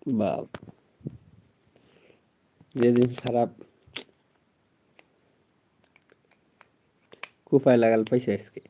বাল, যেদিন খারাপ কুফায় লাগাল পাইছে আজকে।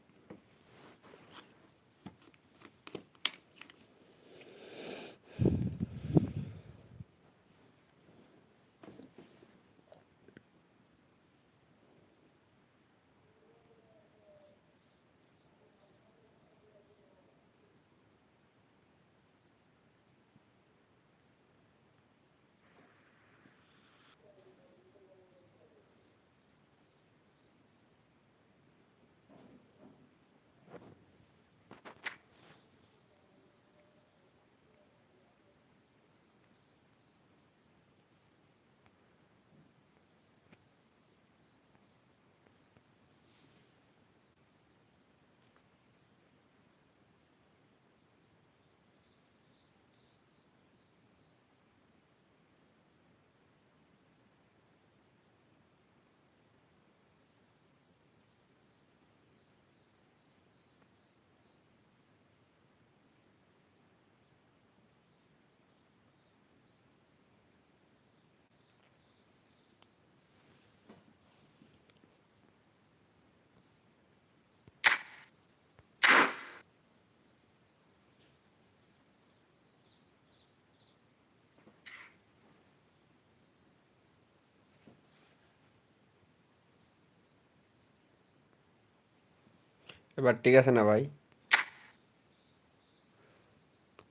এবার ঠিক আছে না ভাই?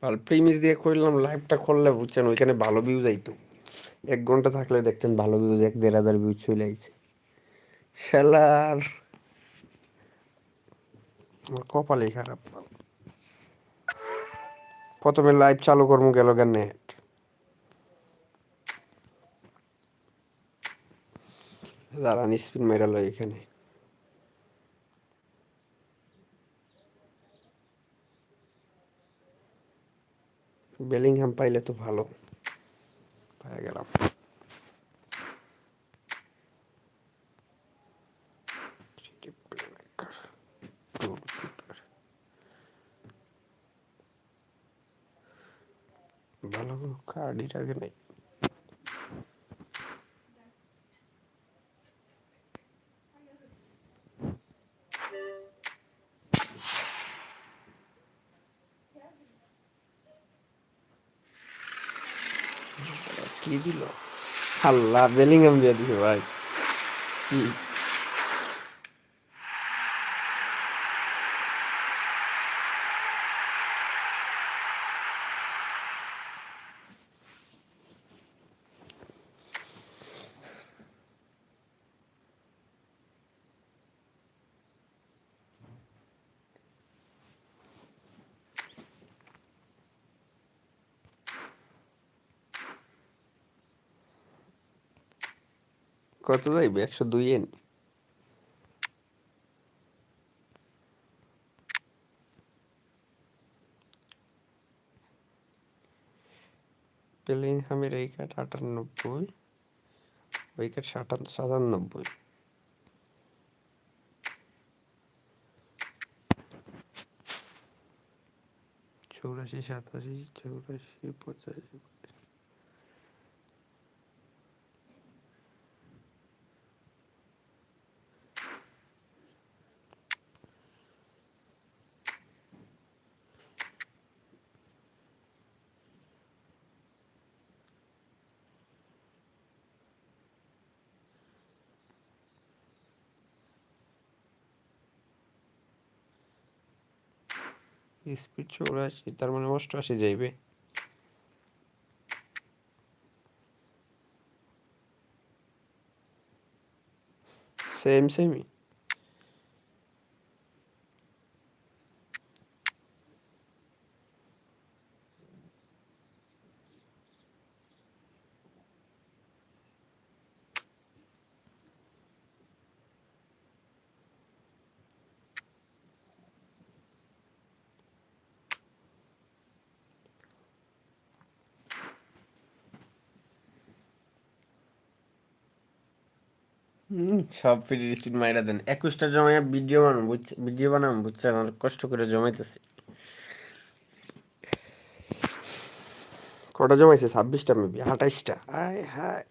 ভালো প্রিমিস দিয়ে করলাম, লাইভটা করলে বুঝছেন ওইখানে ভালো ভিউজ আইতো। 1 ঘন্টা থাকলে দেখতেন ভালো ভিউজ, 1-1.5 হাজার ভিউজ চলে আইছে। শালার আমার কপালই খারাপ। প্রথমে লাইভ চালু করবো গেল গা নেট। দাঁড়ান স্পিন মেডাল এখানে। বেলিংহাম পাইলে তো ভালো, পাই গেলাম। ভালো কার্ডই টার্গে নেই। কি দিল? আল্লাহ, বেলিংহাম দিয়ে দিছে ভাই। কি কত যাইবে? 102 এন। বেলিংহামের এই কাঠ 98, ওই কাঠ 97। 84, 87, 84, 85। স্পিড 84, তার মানে 88 যাইবে। সেম সেমই। সব ফ্রি স্পিড মাইরা দেন। 21টা জমাইয়া ভিডিও বানাম বুঝছেন, অনেক কষ্ট করে জমাইতেছি। কটা জমাইছে? 26টা মেবি, 28টা। আয় হায়!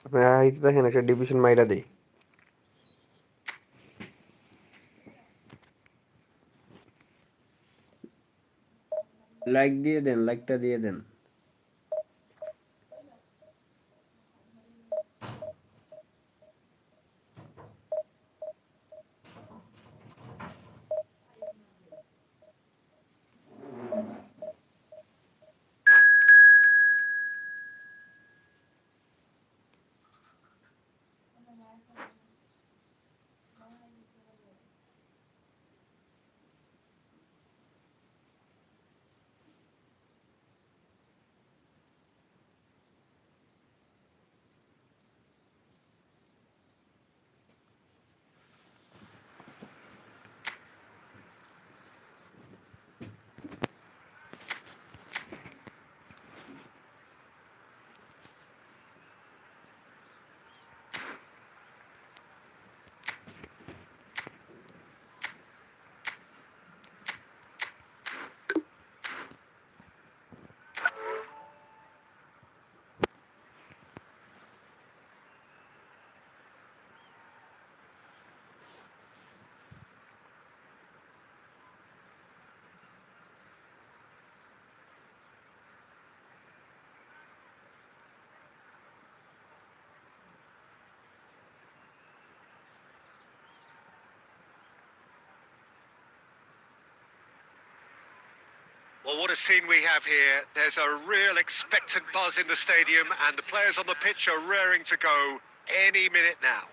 আপনি আইতে দেখেন একটা ডিভিশন মাইরা দেই। লাইক দিয়ে দেন, লাইকটা দিয়ে দেন। Well, what a scene we have here. There's a real expectant buzz in the stadium, and the players on the pitch are raring to go any minute now.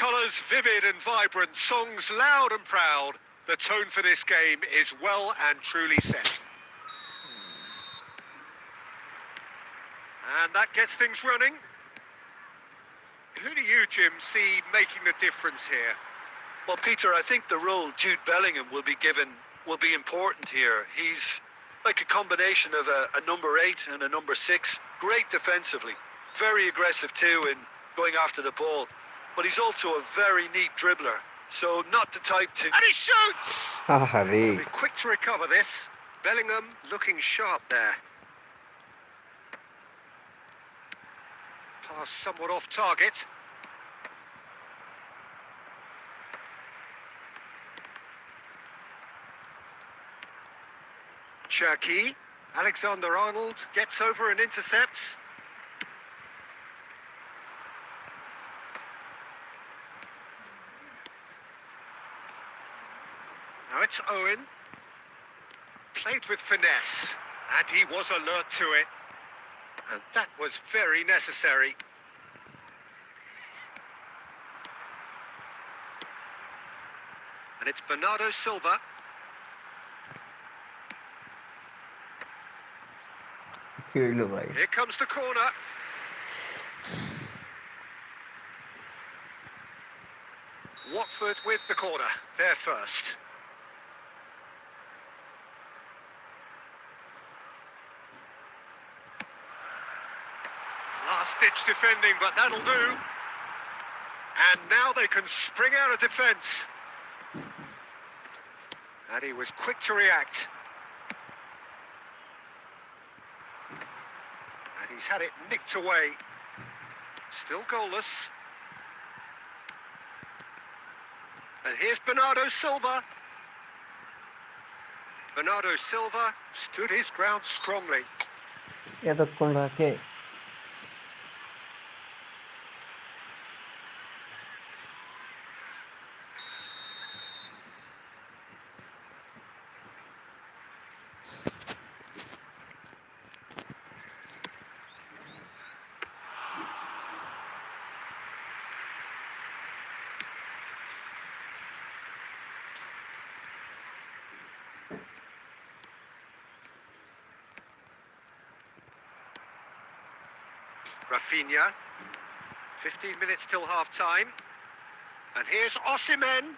Colours vivid and vibrant, songs loud and proud. The tone for this game is well and truly set. And that gets things running. Who do you, Jim, see making the difference here? Well, Peter, I think the role Jude Bellingham will be given will be important here. He's like a combination of a number 8 and a number 6. Great defensively, very aggressive too in going after the ball. But he's also a very neat dribbler, so not the type to... And he shoots! Be quick to recover this. Bellingham looking sharp there. Pass somewhat off target. Cherki. Alexander-Arnold gets over and intercepts. Now it's Owen. Played with finesse, and he was alert to it. And that was very necessary. And it's Bernardo Silva. Here comes the corner. Watford with the corner. They're first. Last-ditch defending, but that'll do. And now they can spring out of defence. And he was quick to react. And he's had it nicked away. Still goalless. And here's Bernardo Silva. Bernardo Silva stood his ground strongly. Rafinha. 15 minutes till half-time. And here's Osimhen.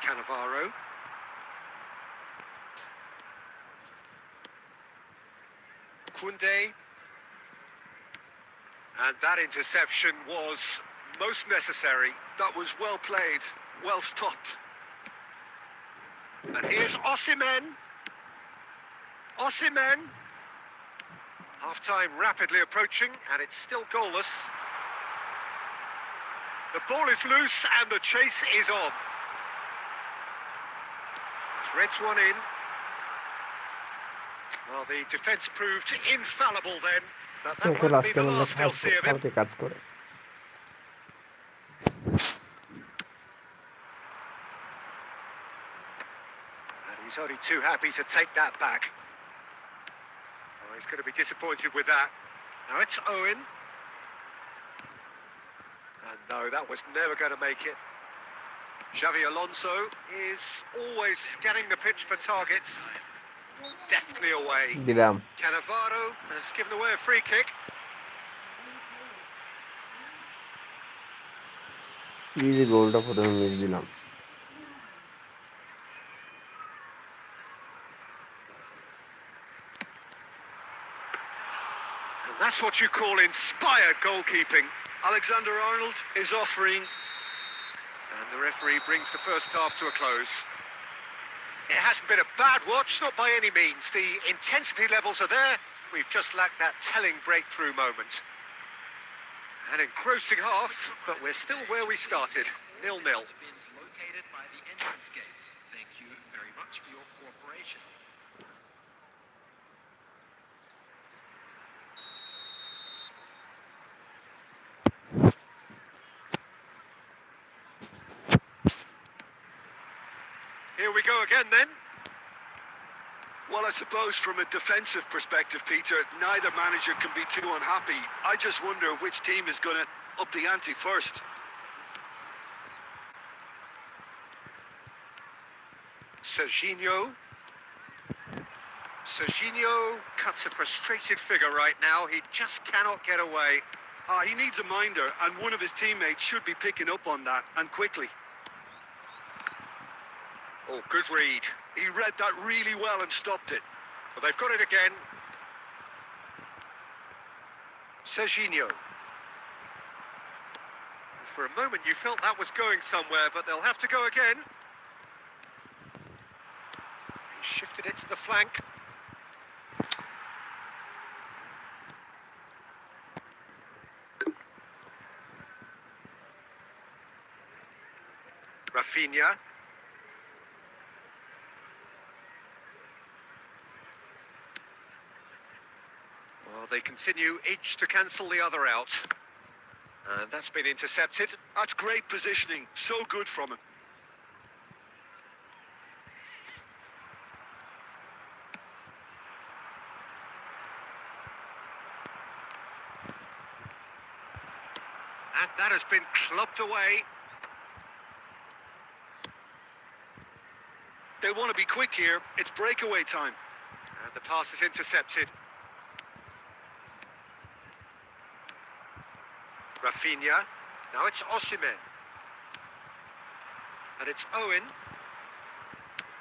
Cannavaro. Koundé. And that interception was most necessary. That was well played, well stopped. And here's Osimhen. Osimhen. Half-time rapidly approaching, and it's still goalless. The ball is loose, and the chase is on. Threads one in. Well, the defence proved infallible then. But that দেখে won't be লাস্টে the বললে last they'll see of him. কালকে কাজ করে And he's only too happy to take that back. Oh, he's going to be disappointed with that. Now it's Owen. And no, that was never going to make it. Xavi Alonso is always scanning the pitch for targets. Deftly away. দিলাম Cannavaro has given away a free kick. Easy গোলটা প্রথমে miss দিলাম And that's what you call inspired goalkeeping. Alexander-Arnold is offering. And the referee brings the first half to a close. It hasn't been a bad watch, not by any means. The intensity levels are there. We've just lacked that telling breakthrough moment. An engrossing half, but we're still where we started, 0-0. Located by the entrance gates. Thank you very much for your cooperation. Here we go again then. Well, I suppose from a defensive perspective, Peter, neither manager can be too unhappy. I just wonder which team is going to up the ante first. Serginho. Serginho cuts a frustrated figure right now. He just cannot get away. He needs a minder, and one of his teammates should be picking up on that, and quickly. Oh, good read. He read that really well and stopped it. Well, they've got it again. Serginho. For a moment you felt that was going somewhere, but they'll have to go again. He shifted it to the flank. Rafinha. Well, they continue each to cancel the other out. And that's been intercepted. That's great positioning. So good from him. And that has been clubbed away. They want to be quick here. It's breakaway time. And the pass is intercepted. Rafinha. Now it's Osimhen. And it's Owen.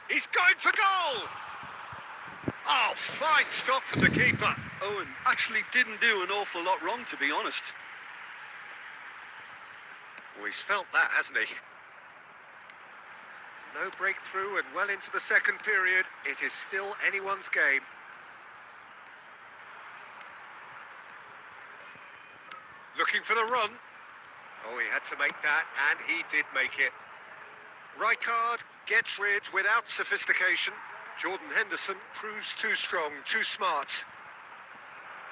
He's going for goal! Oh, fine stop from the keeper. Owen actually didn't do an awful lot wrong, to be honest. Oh, he's felt that, hasn't he? No breakthrough and well into the second period. It is still anyone's game. Looking for the run. Oh, he had to make that, and he did make it. Rijkaard gets rid without sophistication. Jordan Henderson proves too strong, too smart.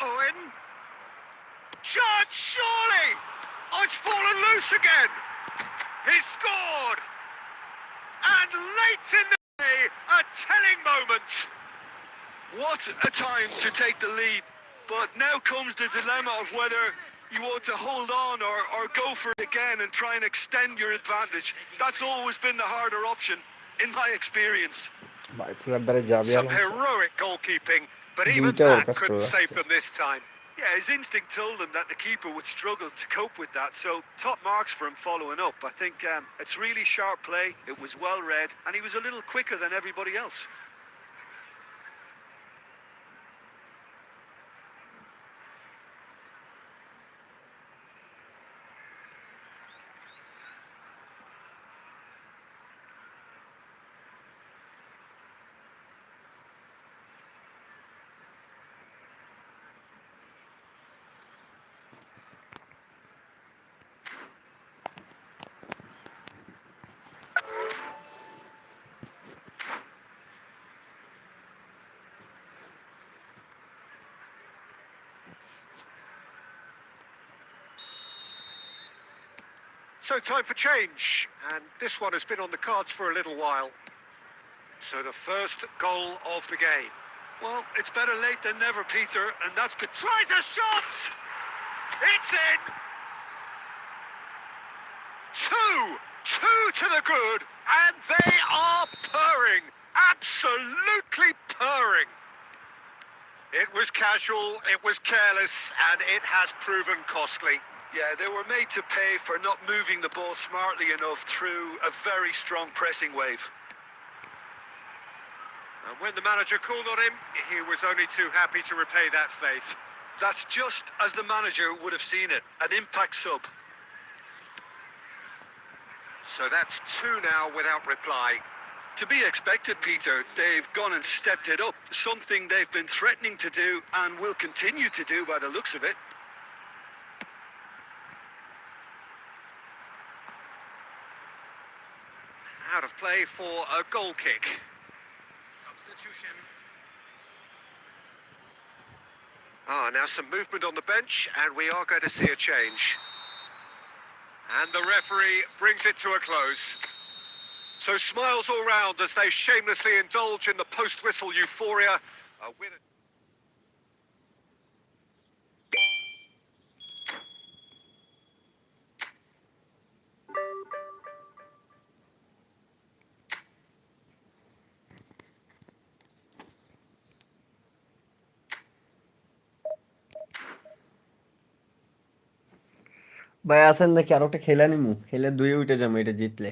Owen. Shot, surely! Oh, it's fallen loose again! He scored! And late in the day, a telling moment. What a time to take the lead. But now comes the dilemma of whether you want to hold on or go for it again and try and extend your advantage. That's always been the harder option, in my experience. ভাই পুরার দ্বারে যাবে Some heroic goalkeeping, but even that couldn't save them this time. Yeah, his instinct told him that the keeper would struggle to cope with that, so top marks for him following up. I think it's really sharp play, it was well read, and he was a little quicker than everybody else. So time for change, and this one has been on the cards for a little while. So the first goal of the game. Well, it's better late than never, Peter, and that's been... Tries a shot! It's in! Two to the good, and they are purring. Absolutely purring. It was casual, it was careless, and it has proven costly. Yeah, they were made to pay for not moving the ball smartly enough through a very strong pressing wave. And when the manager called on him, he was only too happy to repay that faith. That's just as the manager would have seen it, an impact sub. So that's two now without reply. To be expected, Peter. They've gone and stepped it up, something they've been threatening to do and will continue to do by the looks of it. Out of play for a goal kick. Substitution. Now some movement on the bench, and we are going to see a change. And the referee brings it to a close. So smiles all round as they shamelessly indulge in the post-whistle euphoria. A winner. ভাই আছেন নাকি আরো একটা খেলা নিমু খেলে দুয়ে উঠে যাবো এটা জিতলে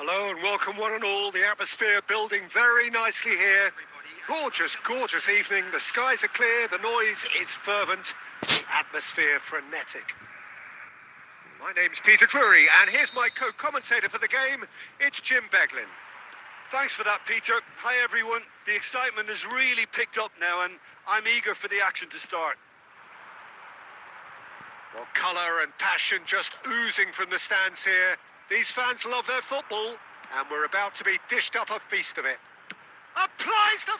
Hello and welcome one and all. The atmosphere building very nicely here. Gorgeous, gorgeous evening. The skies are clear, the noise is fervent, the atmosphere frenetic. My name's Peter Drury, and here's my co-commentator for the game. It's Jim Beglin. Thanks for that, Peter. Hi, everyone. The excitement has really picked up now, and I'm eager for the action to start. Well, colour and passion just oozing from the stands here. These fans love their football, and we're about to be dished up a feast of it. Applies the...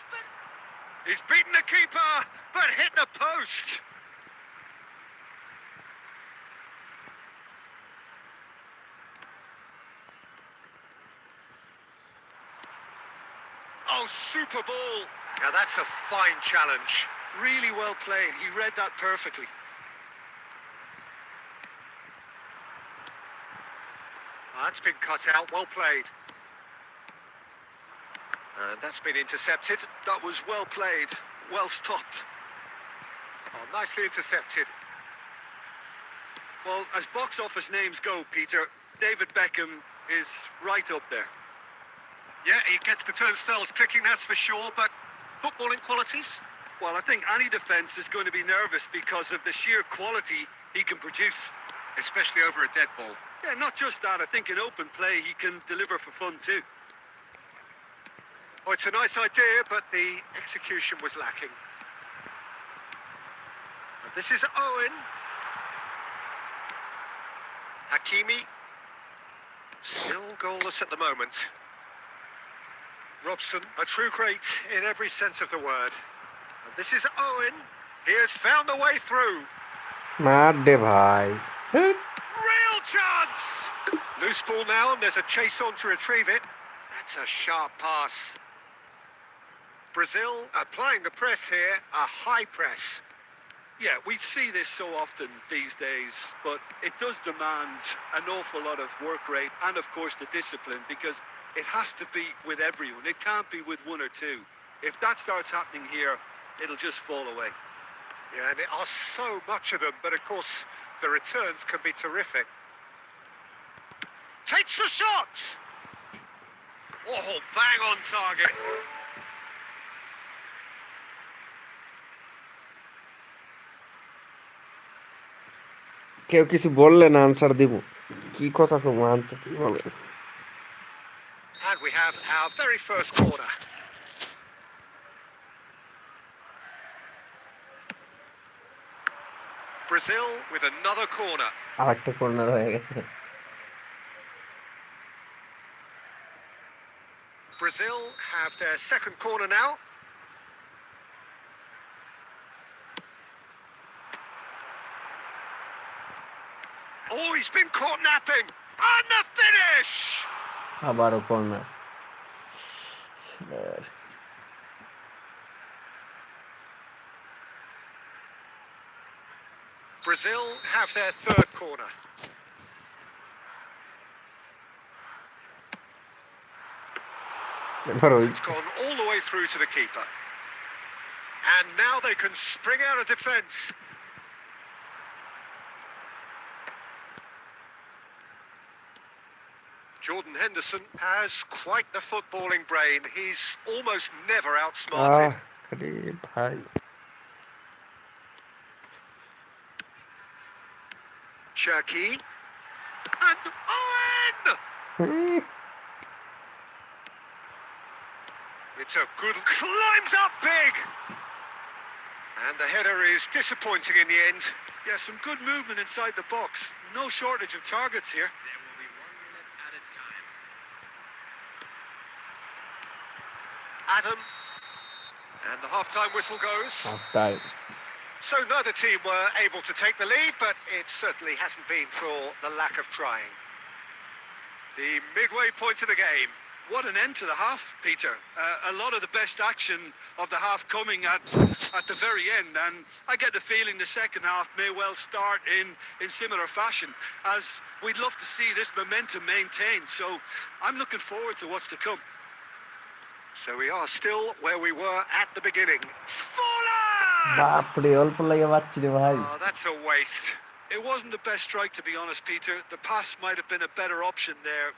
He's beaten the keeper, but hit the post. Oh, super ball. Now that's a fine challenge. Really well played. He read that perfectly. That's been cut out, well played. And that's been intercepted. That was well played. Well stopped. Oh, nicely intercepted. Well, as box office names go, Peter, David Beckham is right up there. Yeah, he gets the turnstiles clicking, that's for sure, but footballing qualities? Well, I think any defence is going to be nervous because of the sheer quality he can produce. Especially over a dead ball. Yeah, not just that. I think in open play he can deliver for fun too. Oh, it's a nice idea, but the execution was lacking. And this is Owen. Hakimi. Still goalless at the moment. Robson, a true great in every sense of the word. And this is Owen. He has found the way through. মার দে ভাই। Real chance! Loose ball now, and there's a chase on to retrieve it. That's a sharp pass. Brazil applying the press here, a high press. Yeah, we see this so often these days, but it does demand an awful lot of work rate and, of course, the discipline, because it has to be with everyone. It can't be with one or two. If that starts happening here, it'll just fall away. Yeah, and there are so much of them, but of course the returns can be terrific. Takes the shot! Oh, bang on target. কেউ কিছু বললে না answer দিব কি কথা কম answer কি বলেন And we have our very first corner. Brazil with another corner. আরেকটা কর্নার হয়ে গেছে Brazil have their second corner now. Oh, he's been caught napping. And the finish! আবারও corner Brazil have their third corner. It's gone all the way through to the keeper. And now they can spring out of defence. Jordan Henderson has quite the footballing brain. He's almost never outsmarted. আরে ভাই Cherky. And Owen! It's a good... Climbs up big! And the header is disappointing in the end. Yeah, some good movement inside the box. No shortage of targets here. There will be 1 minute added time. Adam. And the half-time whistle goes. Half time So neither team were able to take the lead, but it certainly hasn't been for the lack of trying. The midway point of the game. What an end to the half, Peter. A lot of the best action of the half coming at the very end, and I get the feeling the second half may well start in similar fashion, as we'd love to see this momentum maintained. So I'm looking forward to what's to come. So we are still where we were at the beginning. Fuller! বাপরে অল্প লাগে পাচ্ছি রে ভাই Oh, that's a waste. It wasn't the best strike, to be honest, Peter. The pass might have been a better option there.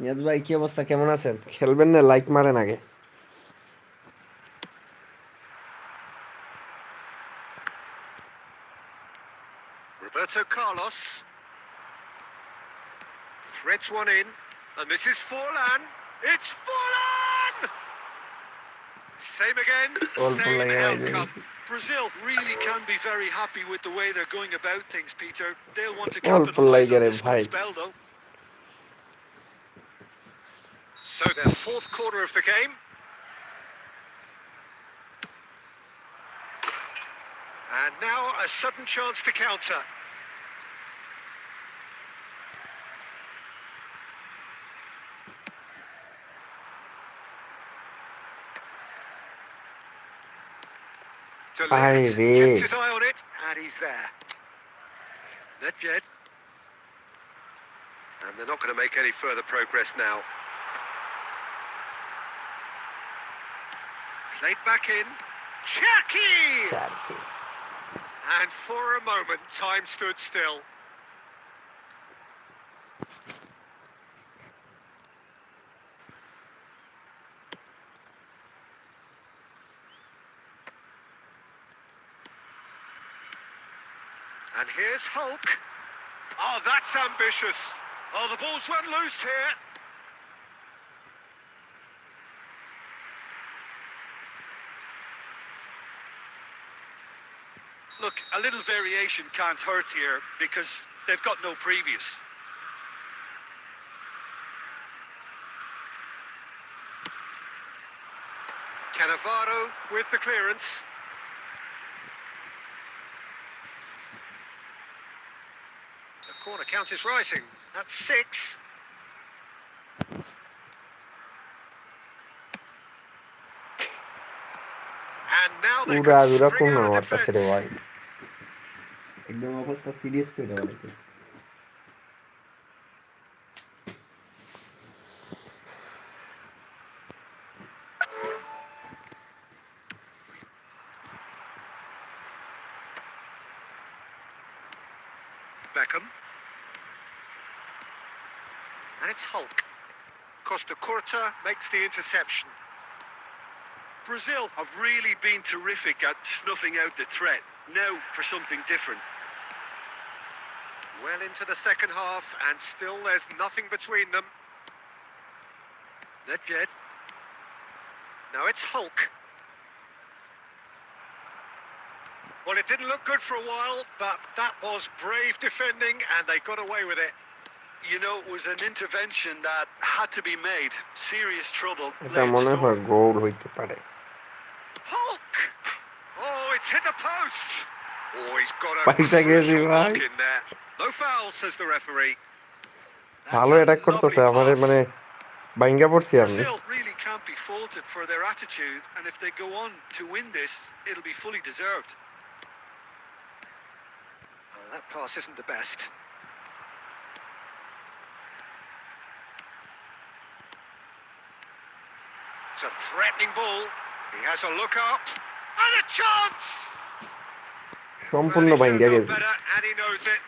Niaz ভাই কি অবস্থা, কেমন আছেন? খেলবেন না? লাইক মারেন আগে। Roberto Carlos threads one in, and this is Forlan. It's Forlan! Same again, অল্প same লাগে ভাই outcome. দেখেছি। Brazil really can be very happy with the way they're going about things, Peter. They'll want to অল্প capitalise লাগে on রে this ভাই। good spell, though. So their fourth quarter of the game. And now a sudden chance to counter. আরে Delict রে, kept his eye on it, and he's there. Nedved. And they're not going to make any further progress now. Played back in. Chucky! চারকে। And for a moment, time stood still. And here's Hulk. Oh, that's ambitious. Oh, the ball's run loose here. Look, a little variation can't hurt here because they've got no previous. Cannavaro with the clearance. The corner count is rising. That's 6. And now they উড়া can উড়া spring কোন out of মারতাছে রে defence. ভাই, একদম অবস্থা serious করে দেওয়া হয়েছে। Beckham. And it's Hulk. Costa Curta makes the interception. Brazil have really been terrific at snuffing out the threat. Now for something different. Well into the second half, and still there's nothing between them. Nedved. Now it's Hulk. Well, it didn't look good for a while, but that was brave defending, and they got away with it. You know, it was an intervention that had to be made. Serious trouble এটা lay in মনে হয় store. গোল হইতে পারে। Hulk! Oh, it's hit the post. Oh, he's got a পয়সা গেছি crucial ভাই। mark in there. No foul, says the referee. That's ভালো a attack lovely করতেছে, আমার pass. মানে বাইঙ্গা পড়ছি আমি। Brazil really can't be faulted for their attitude, and if they go on to win this, it'll be fully deserved. Oh, that pass isn't the best. It's a threatening ball. He has a look up and a chance. সম্পূর্ণ Well, he বাইঙ্গা showed no গেছে। better, and he knows it.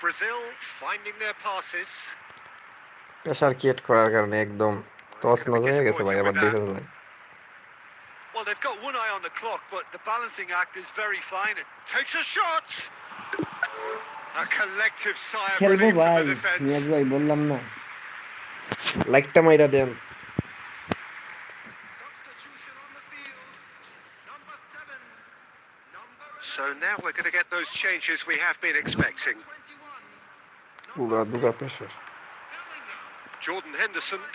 Brazil finding their passes. Pressure create করার কারণে একদম Oh, toss he's going নজ to be হয়ে গেছে ভাই disappointed আমার with that. Defence line. Well, they've got one eye on the clock, but the balancing act is very fine. Takes a shot. A collective sigh of খেলবো relief from ভাই, the defence. Niaz ভাই বললাম না, লাইকটা মাইরা দেন। Substitution on the field. Number 7. Number So now we're going to get those changes we have been expecting. 21. পুরা দুগা pressure. Bellingham. Jordan Henderson, 8.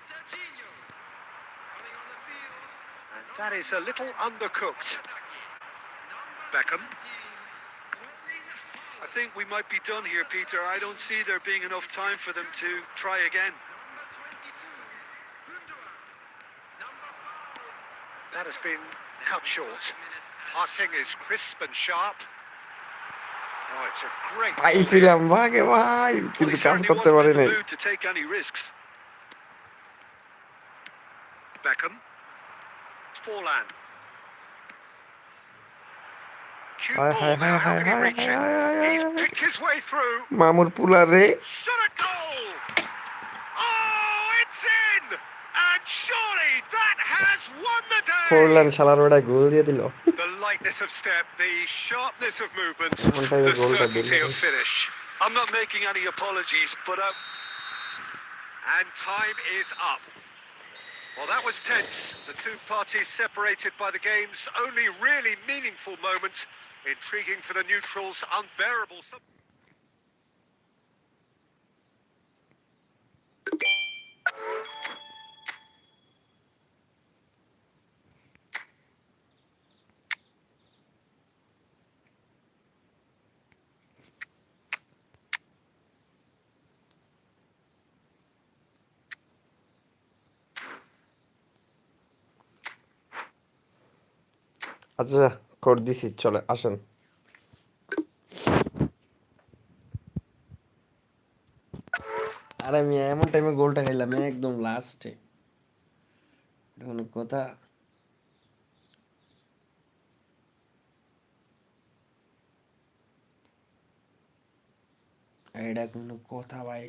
Serginho. Coming on the field. and that is a little undercooked. Number Beckham. 17. I think we might be done here, Peter. I don't see there being enough time for them to try again. Number 22. Gundogan. Number 5. That has been cut short. Passing is crisp and sharp. Oh, it's a great ball. পাইছিলাম ভাগে ভাই, Well, কিন্তু he কাজ certainly করতে wasn't পারি in the নাই। mood to take any risks. Beckham. Forlan. Cute Hi, ball hi, now. hi, How hi, can he hi, reach hi, it? hi, hi, He's hi. picked his way through. মামুর পুলা রে। Shot at goal! Surely that has won the Forlan day! শালার বেটা গোল দিয়ে দিল The lightness of step, the sharpness of movement, এমন টাইমে the গোলটা দিল certainty of finish. I'm not making any apologies, but And time is up. Well, that was tense. The two parties separated by the game's only really meaningful moment. Intriguing for the neutrals, unbearable. আচ্ছা করে দিছি চলে আসেন আরে আমি এমন টাইমে গোলটা খাইলাম একদম লাস্টে কোনো কথা এটা কোনো কথা ভাই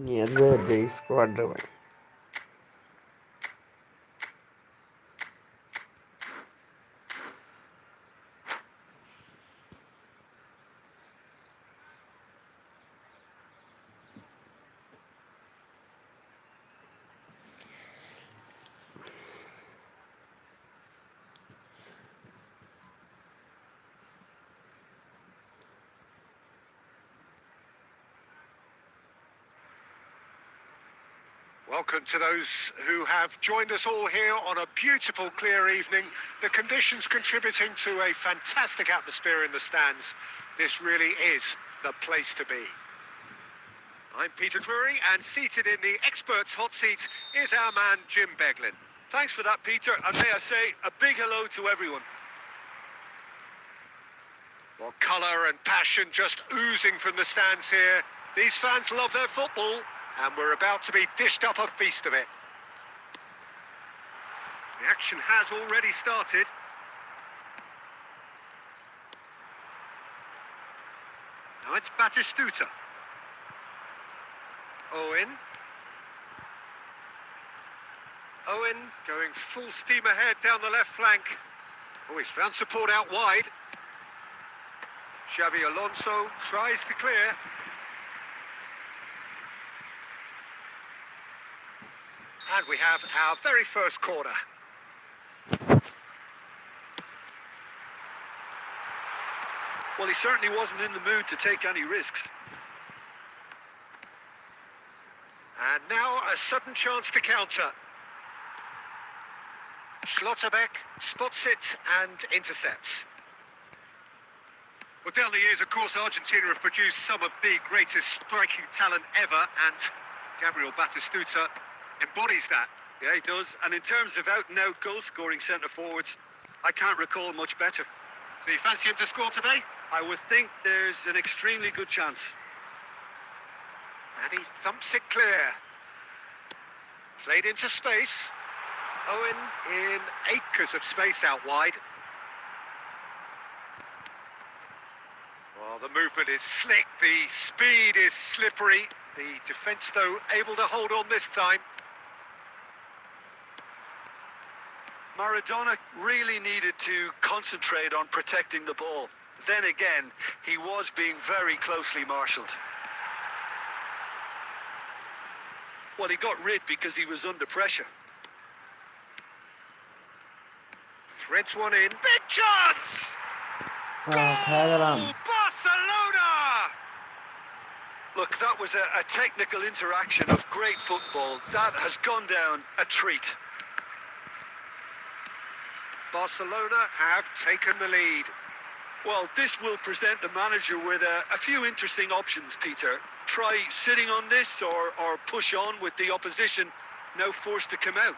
নিয়ে যে স্কোয়াড রে ভাই Welcome to those who have joined us all here on a beautiful, clear evening. The conditions contributing to a fantastic atmosphere in the stands. This really is the place to be. I'm Peter Drury, and seated in the experts' hot seat is our man Jim Beglin. thanks for that, Peter. And may I say a big hello to everyone. Well, colour and passion just oozing from the stands here. These fans love their football, and we're about to be dished up a feast of it. The action has already started. Now it's Batistuta. Owen going full steam ahead down the left flank. Oh, he's found support out wide. Xavi Alonso tries to clear. And we have our very first corner. Well, he certainly wasn't in the mood to take any risks. And now a sudden chance to counter. Schlotterbeck spots it and intercepts. Well, down the years, of course, Argentina have produced some of the greatest striking talent ever, and Gabriel Batistuta embodies that. Yeah, he does. And in terms of out-and-out goal-scoring centre-forwards, I can't recall much better. So you fancy him to score today? I would think there's an extremely good chance. And he thumps it clear. Played into space. Owen in acres of space out wide. Well, the movement is slick, the speed is slippery. The defence, though, able to hold on this time. Maradona really needed to concentrate on protecting the ball. Then again, he was being very closely marshalled. Well, he got rid because he was under pressure. Threads one in. Big chance! খেলা গেলাম Barcelona! Look, that was a technical interaction of great football. That has gone down a treat. Barcelona have taken the lead. Well, this will present the manager with a few interesting options, Peter. Try sitting on this or push on with the opposition now forced to come out.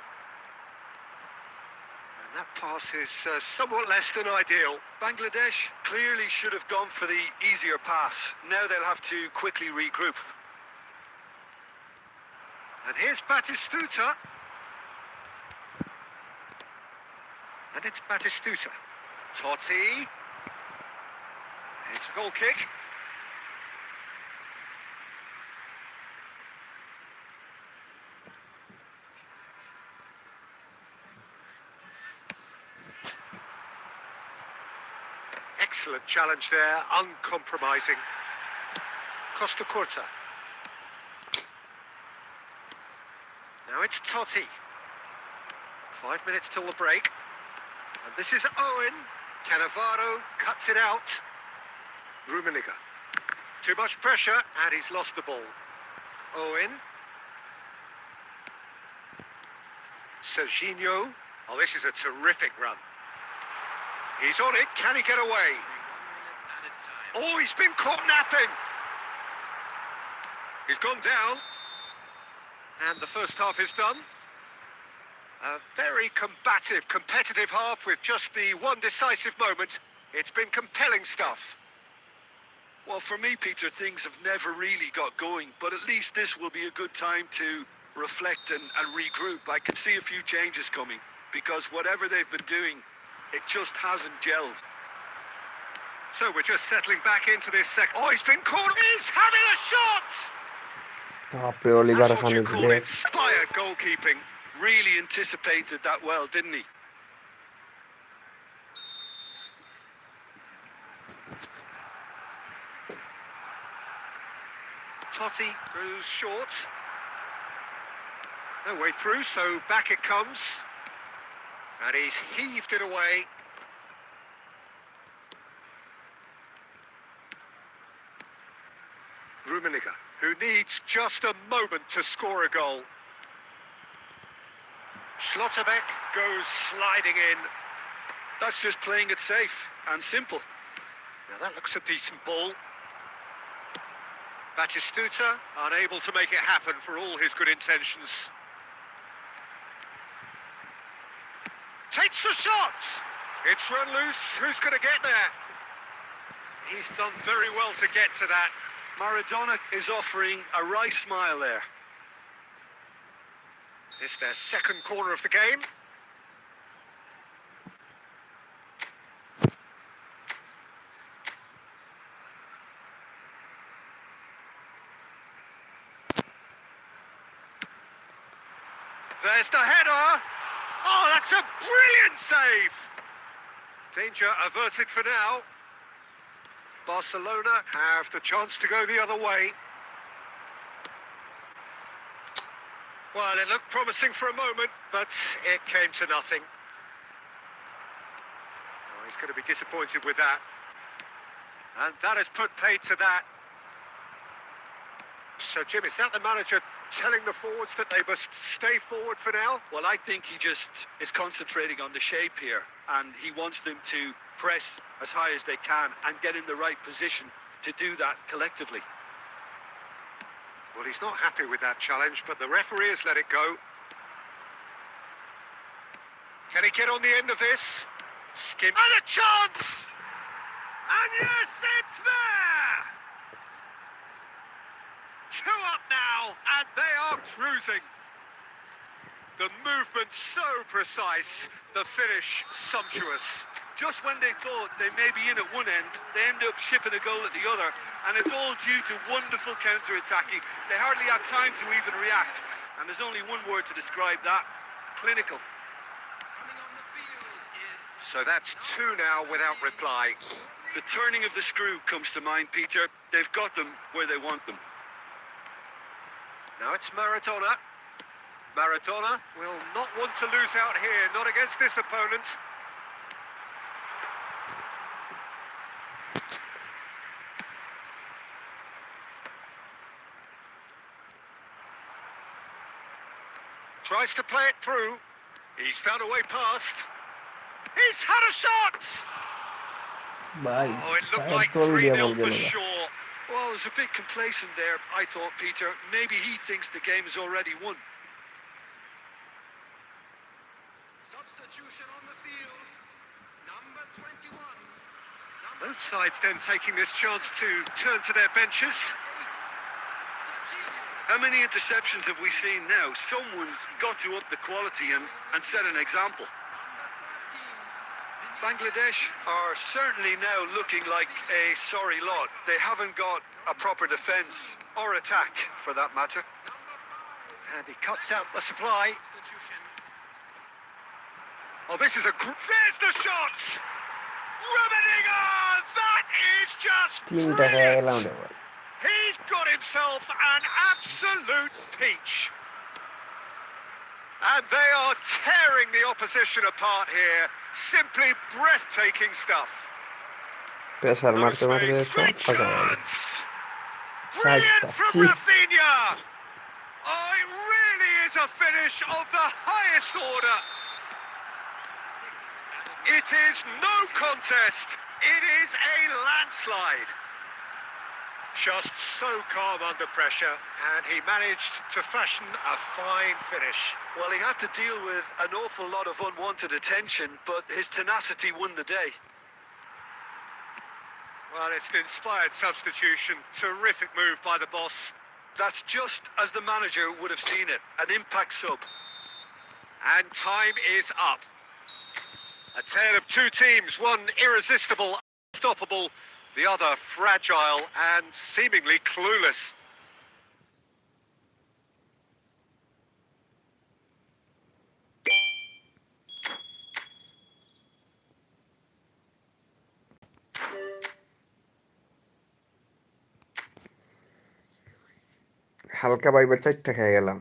And that pass is somewhat less than ideal. Bangladesh clearly should have gone for the easier pass. Now they'll have to quickly regroup. And here's Batistuta. And it's Batistuta. Totti. It's a goal kick. Excellent challenge there, uncompromising. Costa Curta. Now it's Totti. 5 minutes till the break. And this is Owen. Cannavaro cuts it out. Rummenigge. Too much pressure, and he's lost the ball. Owen. Serginho. Oh, this is a terrific run. He's on it. Can he get away? Oh, he's been caught napping. He's gone down. And the first half is done. A very combative, competitive half with just the one decisive moment. It's been compelling stuff. Well, for me, Peter, things have never really got going, but at least this will be a good time to reflect and regroup. I can see a few changes coming, because whatever they've been doing, it just hasn't gelled. So we're just settling back into this second. Oh, he's been caught. He's having a shot! বাপরে Oliver That's what you খানের call inspired goalkeeping. Really anticipated that well, didn't he? Totti goes short. No way through, so back it comes. And he's heaved it away. Rummenigge, who needs just a moment to score a goal. Schlotterbeck goes sliding in. That's just playing it safe and simple. Now that looks a decent ball. Batistuta unable to make it happen for all his good intentions. Takes the shot! It's run loose, who's going to get there? He's done very well to get to that. Maradona is offering a right smile there. It's their second corner of the game. There's the header. Oh, that's a brilliant save. Danger averted for now. Barcelona have the chance to go the other way. Well, it looked promising for a moment, but it came to nothing. Oh, he's going to be disappointed with that. And that has put paid to that. So, Jim, is that the manager telling the forwards that they must stay forward for now? Well, I think he just is concentrating on the shape here, and he wants them to press as high as they can and get in the right position to do that collectively. Well, he's not happy with that challenge, but the referee has let it go. Can he get on the end of this? Skim. And a chance! And yes, it's there! 2 up now, and they are cruising. The movement so precise, the finish sumptuous. Just when they thought they may be in at one end, they end up shipping a goal at the other, and it's all due to wonderful counter-attacking. They hardly had time to even react, and there's only one word to describe that: clinical. Coming on the So that's two now without reply. The turning of the screw comes to mind, Peter. They've got them where they want them. Now it's Maradona. Maradona will not want to lose out here, not against this opponent. Tries to play it through. He's found a way past. He's had a shot! ভাই Oh, it looked পায়ের like তল দিয়ে 3-0 বল for গেল গা। sure. Well, it was a bit complacent there, I thought, Peter. Maybe he thinks the game is already won. Substitution on the field. Number 21. Both sides then taking this chance to turn to their benches. How many interceptions have we seen now? Someone's got to up the quality and set an example. Bangladesh are certainly now looking like a sorry lot. They haven't got a proper defence or attack, for that matter. And he cuts out the supply. Oh, this is there's the shot! Rummenigge! That is just তিনটা খেয়ে গেলাম brilliant! রে ভাই। He's got himself an absolute peach. And they are tearing the opposition apart here. Simply breathtaking stuff. Pressure No মারতে মারতে space, সব great ফাঁকা হয়ে গেছে। chance! Brilliant Saita. from Rafinha! Oh, it really is a finish of the highest order. It is no contest. It is a landslide. Just so calm under pressure, and he managed to fashion a fine finish. Well, he had to deal with an awful lot of unwanted attention, but his tenacity won the day. Well, it's an inspired substitution. Terrific move by the boss. That's just as the manager would have seen it, an impact sub. And time is up. A tale of two teams, one irresistible, unstoppable, the other fragile and seemingly clueless. হালকা বাইবার চারটা খেয়ে গেলাম।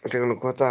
এটা কোনো কথা?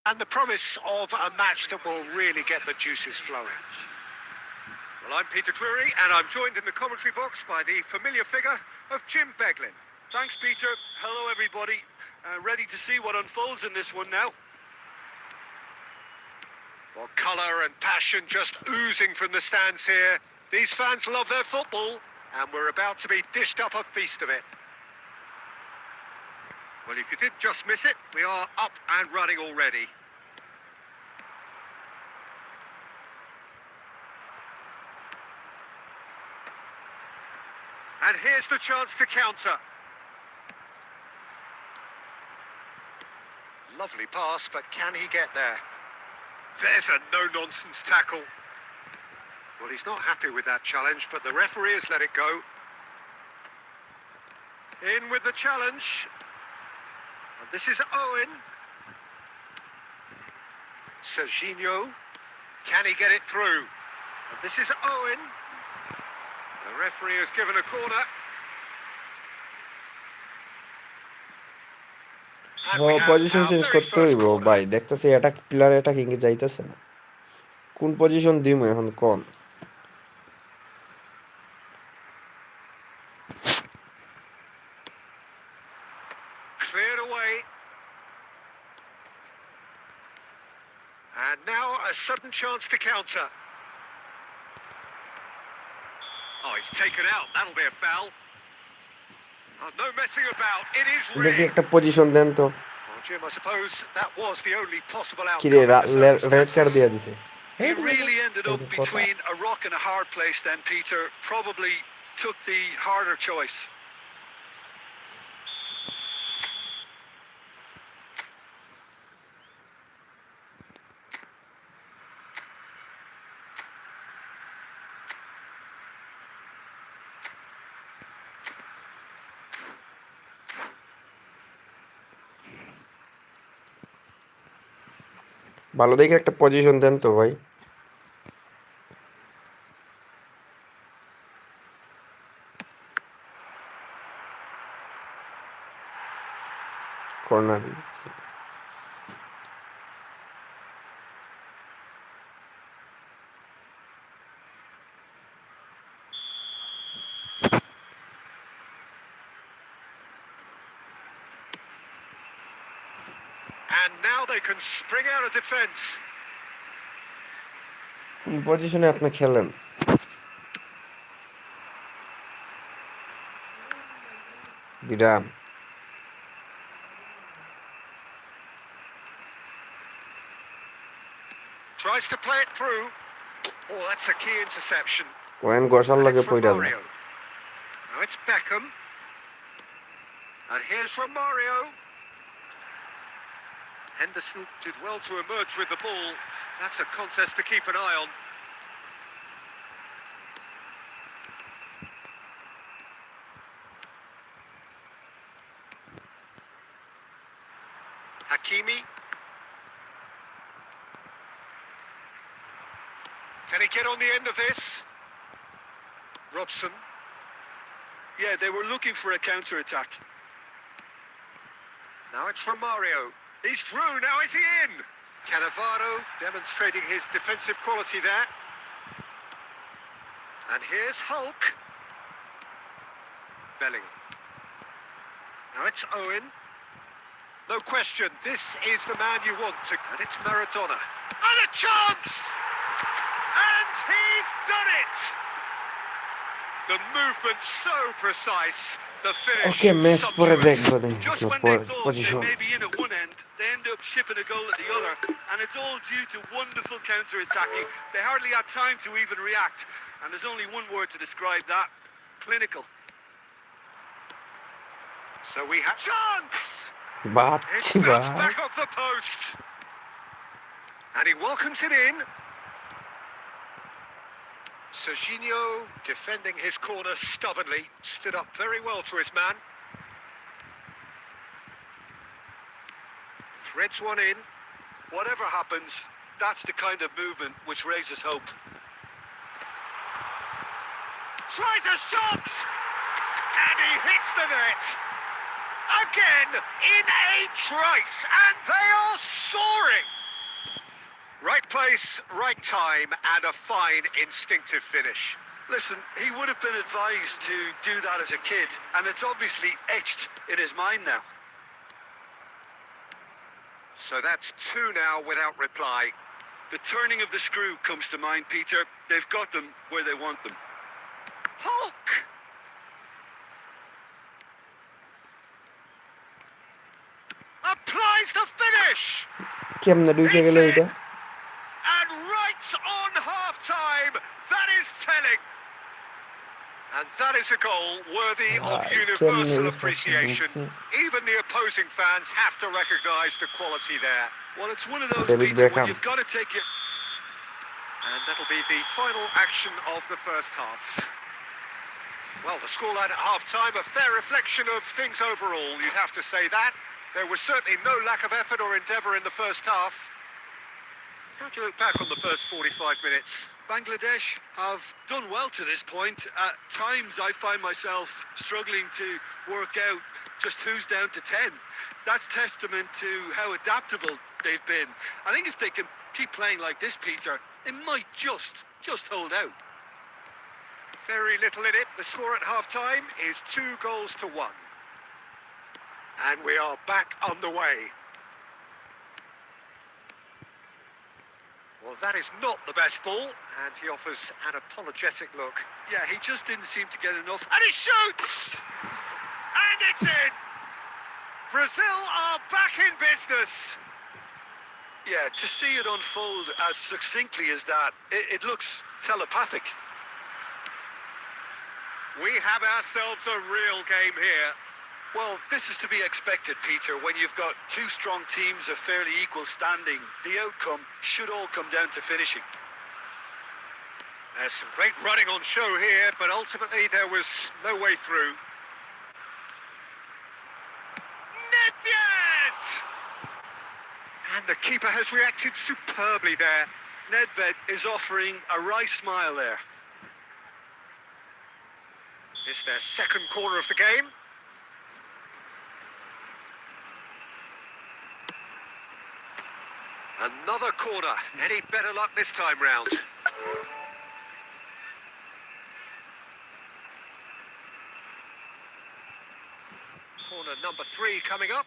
And the promise of a match that will really get the juices flowing. Well, I'm Peter Drury, and I'm joined in the commentary box by the familiar figure of Jim Beglin. Thanks, Peter. Hello, everybody. Ready to see what unfolds in this one now. Well, colour and passion just oozing from the stands here. These fans love their football, and we're about to be dished up a feast of it. Well, if you did just miss it, we are up and running already. And here's the chance to counter. Lovely pass, but can he get there? There's a no-nonsense tackle. Well, he's not happy with that challenge, but the referee has let it go. In with the challenge. And this is Owen. Serginho. Can he get it through? And this is Owen. The referee has given a corner. And we have position our change very করতে first হইব corner. ভাই, দেখতেছি attack player attacking এ যাইতেছে না। কোন position দিমু এখন কোন? Cleared away. And now a sudden chance to counter. Oh, he's taken out. That'll be a foul. Oh, no messing about. It is দেখি rigged. একটা পজিশন দেন তো। Well, Jim, I suppose that was the only possible কিরে outcome in the red card circumstances. দিয়ে দিছে। He really ended up between a rock and a hard place then, Peter. Probably took the harder choice. ভালো দেখে একটা position দেন তো ভাই। Corner. And now they can spring out of defence. কোন পজিশনে আপনি খেলেন? Dirham. Tries to play it through. Oh, that's a key interception. ওয়েন গসার And লগে it's পইরা যায়। Romario. Now it's Beckham. And here's Romario. Henderson did well to emerge with the ball. That's a contest to keep an eye on. Hakimi. Can he get on the end of this? Robson. Yeah, they were looking for a counter-attack. Now it's Romario. He's through, now is he in? Cannavaro demonstrating his defensive quality there. And here's Hulk. Bellingham. Now it's Owen. No question, this is the man you want to... And it's Maradona. And a chance! And he's done it! The movement so precise. The finish okay match পরে sumptuous. দেখবো Just when they thought they may be in at one end, they end up shipping a goal at the other, and it's all due to wonderful counter-attacking. They hardly had time to even react, and there's only one word to describe that: clinical. So we have chance! It বাচ্চি bounced ভাই। back off the post. And he welcomes it in. Serginho defending his corner stubbornly, stood up very well to his man. Threads one in. Whatever happens, that's the kind of movement which raises hope. Tries a shot! And he hits the net! Again, in a trice, and they are soaring. Right place, right time, and a fine instinctive finish. Listen, he would have been advised to do that as a kid, and it's obviously etched in his mind now. So that's two now without reply. The turning of the screw comes to mind, Peter. They've got them where they want them. Hulk! Applies the finish! কেমনে ঢুকে গেল এটা? And right on half-time, that is telling. And that is a goal worthy of universal appreciation. Even the opposing fans have to recognise the quality there. Well, it's one of those, David Peter, when Beckham. you've got to take it. And that'll be the final action of the first half. Well, the scoreline at half-time, a fair reflection of things overall, you'd have to say that. There was certainly no lack of effort or endeavour in the first half. How do you look back on the first 45 minutes? Bangladesh have done well to this point. At times I find myself struggling to work out just who's down to 10. That's testament to how adaptable they've been. I think if they can keep playing like this, Peter, they might just hold out. Very little in it. The score at half-time is 2-1. And we are back underway. Well, that is not the best ball, and he offers an apologetic look. Yeah, he just didn't seem to get enough. And he shoots! And it's in! Brazil are back in business! Yeah, to see it unfold as succinctly as that, it looks telepathic. We have ourselves a real game here. Well, this is to be expected, Peter. When you've got two strong teams of fairly equal standing, the outcome should all come down to finishing. There's some great running on show here, but ultimately there was no way through. Nedved! And the keeper has reacted superbly there. Nedved is offering a wry smile there. It's their second corner of the game. Another corner. Any better luck this time round? Corner number 3 coming up.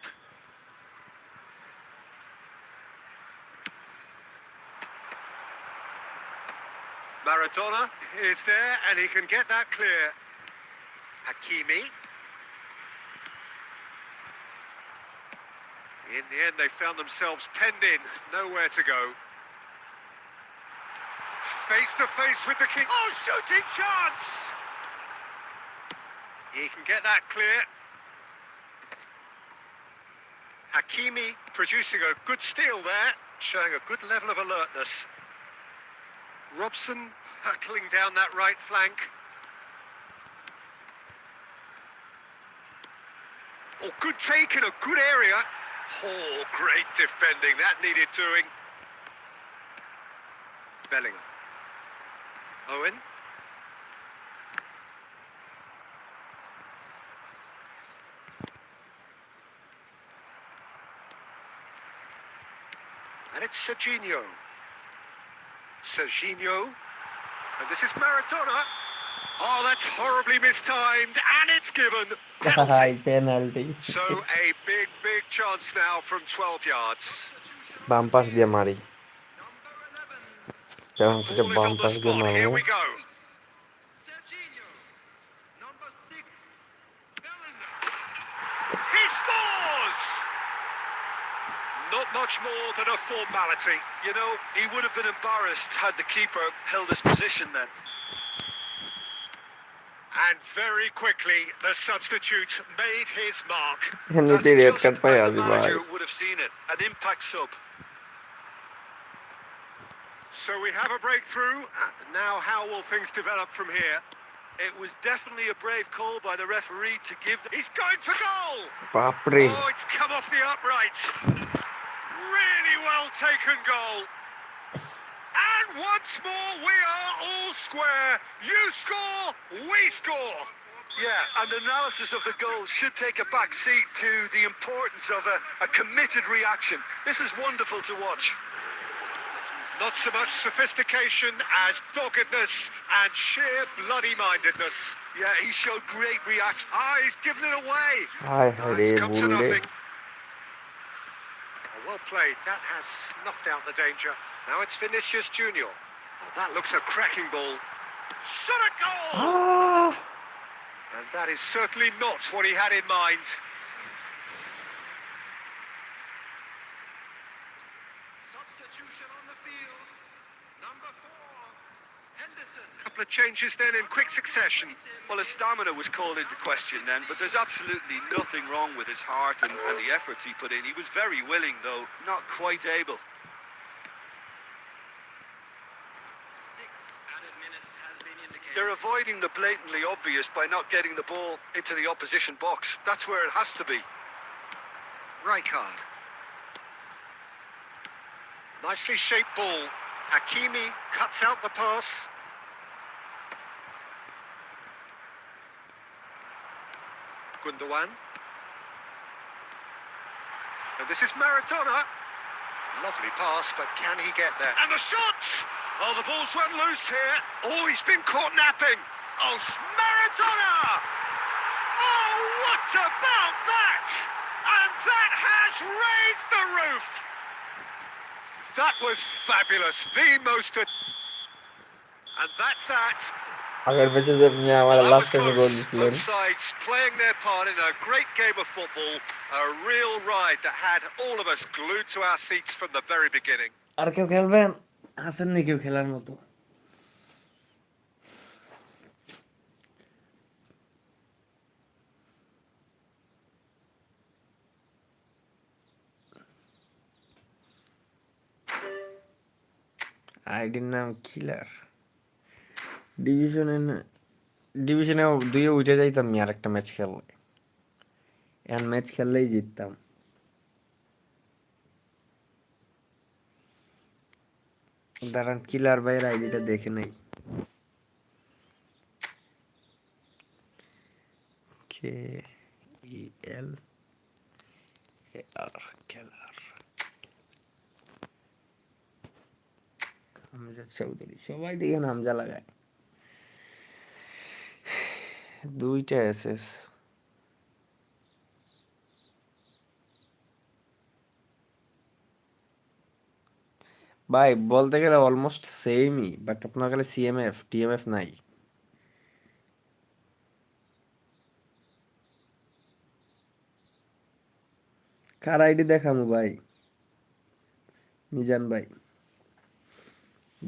Maradona is there and he can get that clear. Hakimi. In the end, they found themselves penned in, nowhere to go. Face to face with the king. Oh, shooting chance! He can get that clear. Hakimi producing a good steal there, showing a good level of alertness. Robson hurtling down that right flank. Oh, good take in a good area. Oh, great defending. That needed doing. Bellingham. Owen. And it's Serginho. Serginho. And this is Maradona. Oh, that's horribly mistimed. And it's given. Hi Penalty. Penalty So a big chance now from 12 yards. বাম পাশ দিয়ে মারি পেনাল্টিটা Ball is বাম on the পাশ দিয়ে spot. মারবো Here we go. Serginho, number 6, Bellingham. He scores! Not much more than a formality. You know, he would have been embarrassed had the keeper held his position then. And very quickly, the substitute made his mark. এমনিতেই That's red just card pi as the আজি ভাই manager would have seen it. An impact sub. So we have a breakthrough. Now how will things develop from here? It was definitely a brave call by the referee to give the... He's going for goal! বাপরে Oh, it's come off the upright. Really well taken goal. And once more, we are all square. You score, we score. Yeah, and analysis of the goal should take a back seat to the importance of a committed reaction. This is wonderful to watch. Not so much sophistication as doggedness and sheer bloody-mindedness. Yeah, he showed great reaction. He's given it away. হায় হায় রে It's come to ভুল রে nothing. Oh, well played. That has snuffed out the danger. Now it's Vinicius Junior. Oh, that looks a cracking ball. Shot a goal! Ah! And that is certainly not what he had in mind. Substitution on the field. Number 4, Henderson. Couple of changes then in quick succession. Well, his stamina was called into question then, but there's absolutely nothing wrong with his heart and the efforts he put in. He was very willing, though, not quite able. 6 added minutes has been indicated. They're avoiding the blatantly obvious by not getting the ball into the opposition box. That's where it has to be. Rijkaard. Nicely shaped ball. Hakimi cuts out the pass. Gundogan. And this is Maradona. Lovely pass, but can he get there? And the shot! Oh, the ball's run loose here. Oh, he's been caught napping. Oh, Maradona! Oh, what about that? And that has raised the roof. That was fabulous. The most... And that's that. আগের ম্যাচে যে মিয়া আমার Well, that was last টাইমে গোল close. দিছিলেন Both sides playing their part in a great game of football. A real ride that had all of us glued to our seats from the very beginning. আর কেউ খেলবেন আছেন নি কেউ খেলার মতো আইডির নাম কিলার ডিভিশনে দুইয়ে উঠে যাইতাম আমি আর একটা ম্যাচ খেললে এখন ম্যাচ খেললেই জিততাম দাঁড়ান কিলার ভাইয়ের আইডিটা দেখে নেই কে ই এল এ আর কিলার হামজা চৌধুরী সবাই দেখে হামজা লাগায় দুইটা এসএস ভাই বলতে গেলে অলমোস্ট সেমই বাট আপনার কাছে সিএমএফ টিএমএফ নাই কার আইডি দেখামু ভাই মিজান ভাই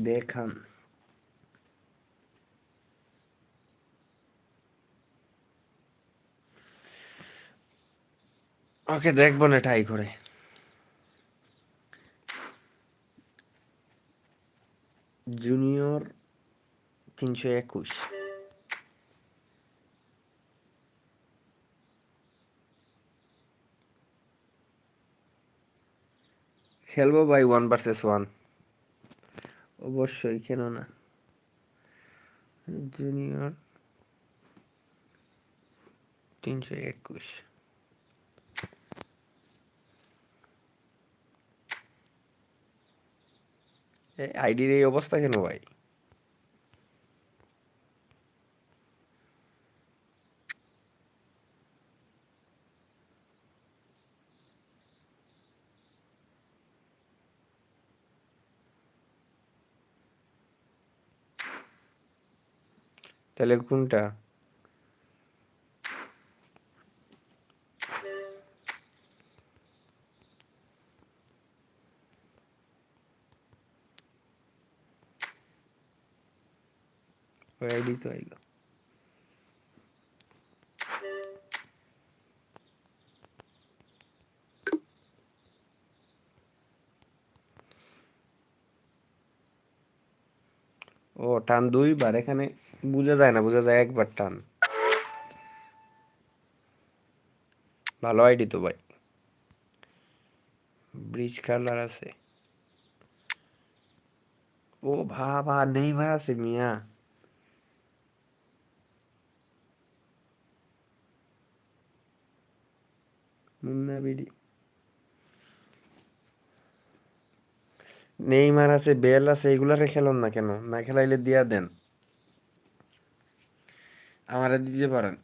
দেখান ওকে দেখবো না ট্রাই করে জুনিয়র 321 খেলবো ভাই 1 vs 1 অবশ্যই কেন না জুনিয়র 321 আইডির এই অবস্থা কেন ভাই তাহলে কোনটা ওই আইডি তো আইলো ও টান দুইবার এখানে বোঝা যায় না বোঝা যায় একবার টান ভালো আইডি তো ভাই ব্রিজ কালার আছে ও বাবা নেইমার আছে মিয়া মুন্না বিডি নেইমার আছে, বেল আছে, এগুলারে খেলুন না কেন? না খেলাইলে দিয়া দেন, আমারে দিতে পারেন।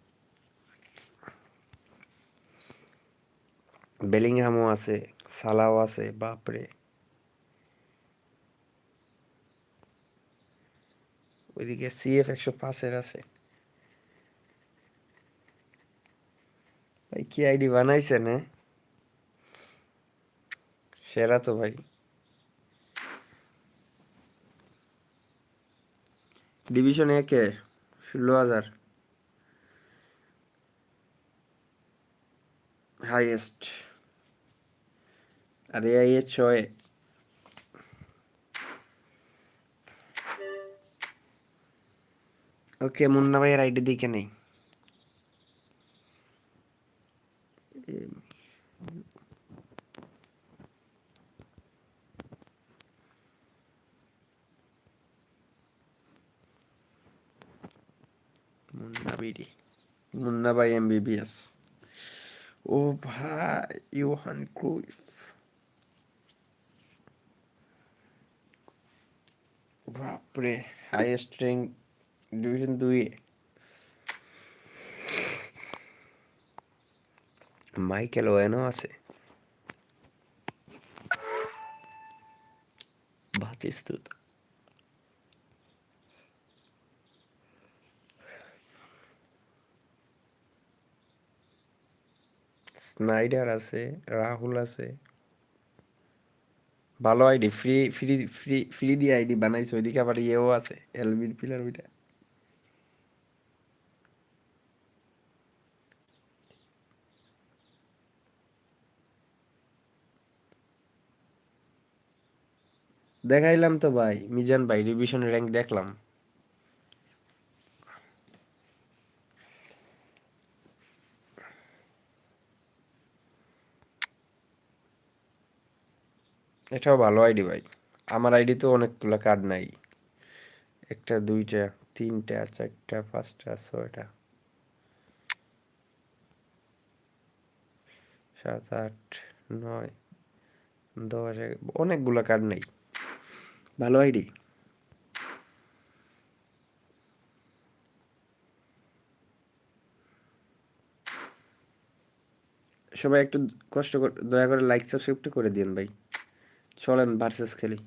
বেলিংহামও আছে, সালাও আছে, বাপরে। ওইদিকে সিএফ 105-এর আছে। ভাই কি আইডি বানাইছেন? সেরা তো ভাই। ডিভিশন 1-এ 16,000 হাইয়েস্ট, আর এআই 6-এ। ওকে, মুন্না ভাইয়ের আইডি দিকে নেই। মুন্না বিডি, মুন্না ভাই এমবিবিএস। ও ভাই, ইউহান ক্রুইফ, বাপরে, হাইয়েস্ট র্যাঙ্ক ডিভিশন 2-এ। মাইকেল ওয়েনও আছে, বাতিস্তুতা। স্নাইডার আছে, রাহুল আছে। ভালো ID, free free free free দিয়ে আইডি বানাইছে। ওইদিকে আবার ইয়েও আছে, এলবির পিলার ওইটা। দেখাইলাম তো ভাই, মিজান ভাই ডিভিশন র্যাঙ্ক দেখলাম। এটাও ভালো আইডি ভাই। আমার আইডি তো অনেকগুলো কার্ড নাই, 1টা 2টা 3টা 4টা 5টা 6টা 7 8 9 10, অনেকগুলো কার্ড নাই। ভালো আইডি। সবাই একটু কষ্ট করে দয়া করে লাইক সাবস্ক্রাইবটা করে দিন ভাই। চলেন ভার্সেস খেলি।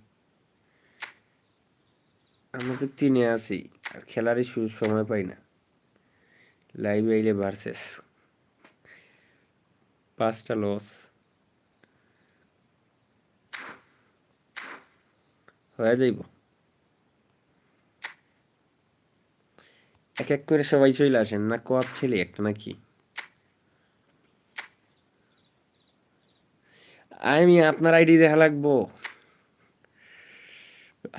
আমরা তো 3-এ আছি, আর খেলারই সময় পাই না। লাইভে আইলে ভার্সেস 5টা লস হয়ে যাইব। এক এক করে সবাই চলে আসেন না, কোয়াপ খেলি একটা নাকি? আমি আপনার আইডি দেখা লাগবো?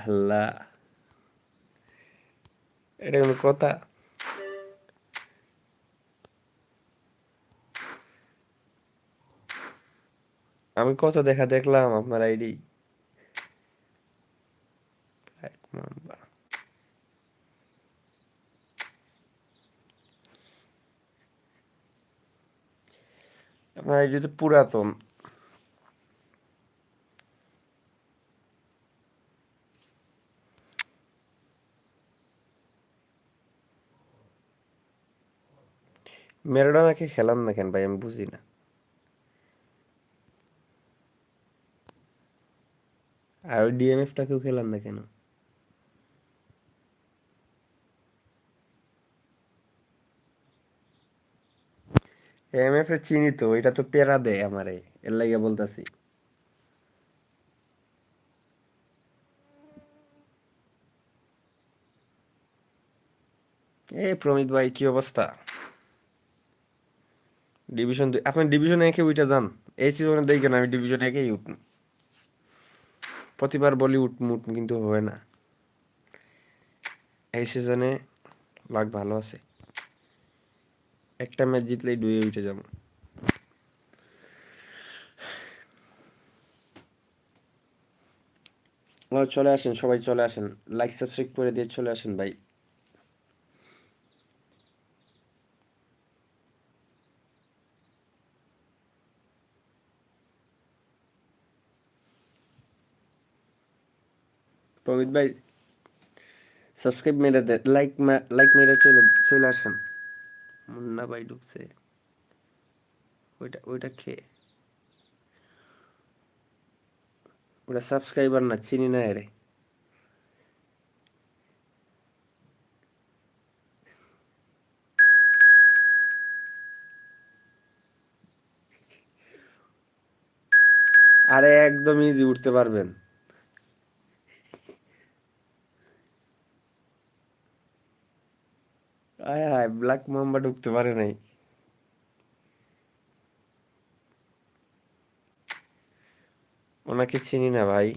আল্লাহ, এটা কোনো কথা? আমি কত দেখা দেখলাম আপনার আইডি। আপনার আইডি তো পুরাতন। ম্যারাডোনাকে খেলান না কেন ভাই, আমি বুঝি না। আর ওই ডিএমএফটাকেও খেলান না কেন? এমএফ এ চিনি তো, এটা তো পেরা দেয় আমারে, এর লাগে বলতাছি। এ প্রমিত ভাই, কি অবস্থা? ডিভিশন 2, আপনি ডিভিশন 1-এ উঠে যান। এই সিজনে দেখেন আমি ডিভিশন 1-এই উঠুন। প্রতিবার বলি উঠমু উঠমু, কিন্তু হয় না। এই সিজনে লাক ভালো আছে, একটা ম্যাচ জিতলেই 2-এ উঠে যাবো। চলে আসেন সবাই, চলে আসেন, লাইক সাবস্ক্রাইব করে দিয়ে চলে আসেন ভাই। প্রমিত ভাই সাবস্ক্রাইব মেরে দে, লাইক মেরে চলে আসেন। মুন্না ভাই ঢুকছে, ওইটা খেয়ে, ওটা সাবস্ক্রাইবার না, চিনি না এরে। আরে একদম ইজি, উঠতে পারবেন। আয় হায়, ব্ল্যাক মাম্বা ঢুকতে পারে নাই। ওনাকে চিনি না ভাই।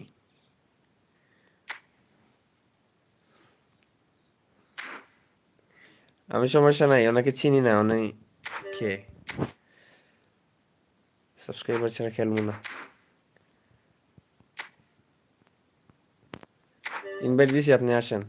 আমি সমস্যা নাই, ওনাকে চিনি না, উনি খেয়ে সাবস্ক্রাইবার ছাড়া খেলবো না। ইনভাইট দিছি, আপনি আসেন।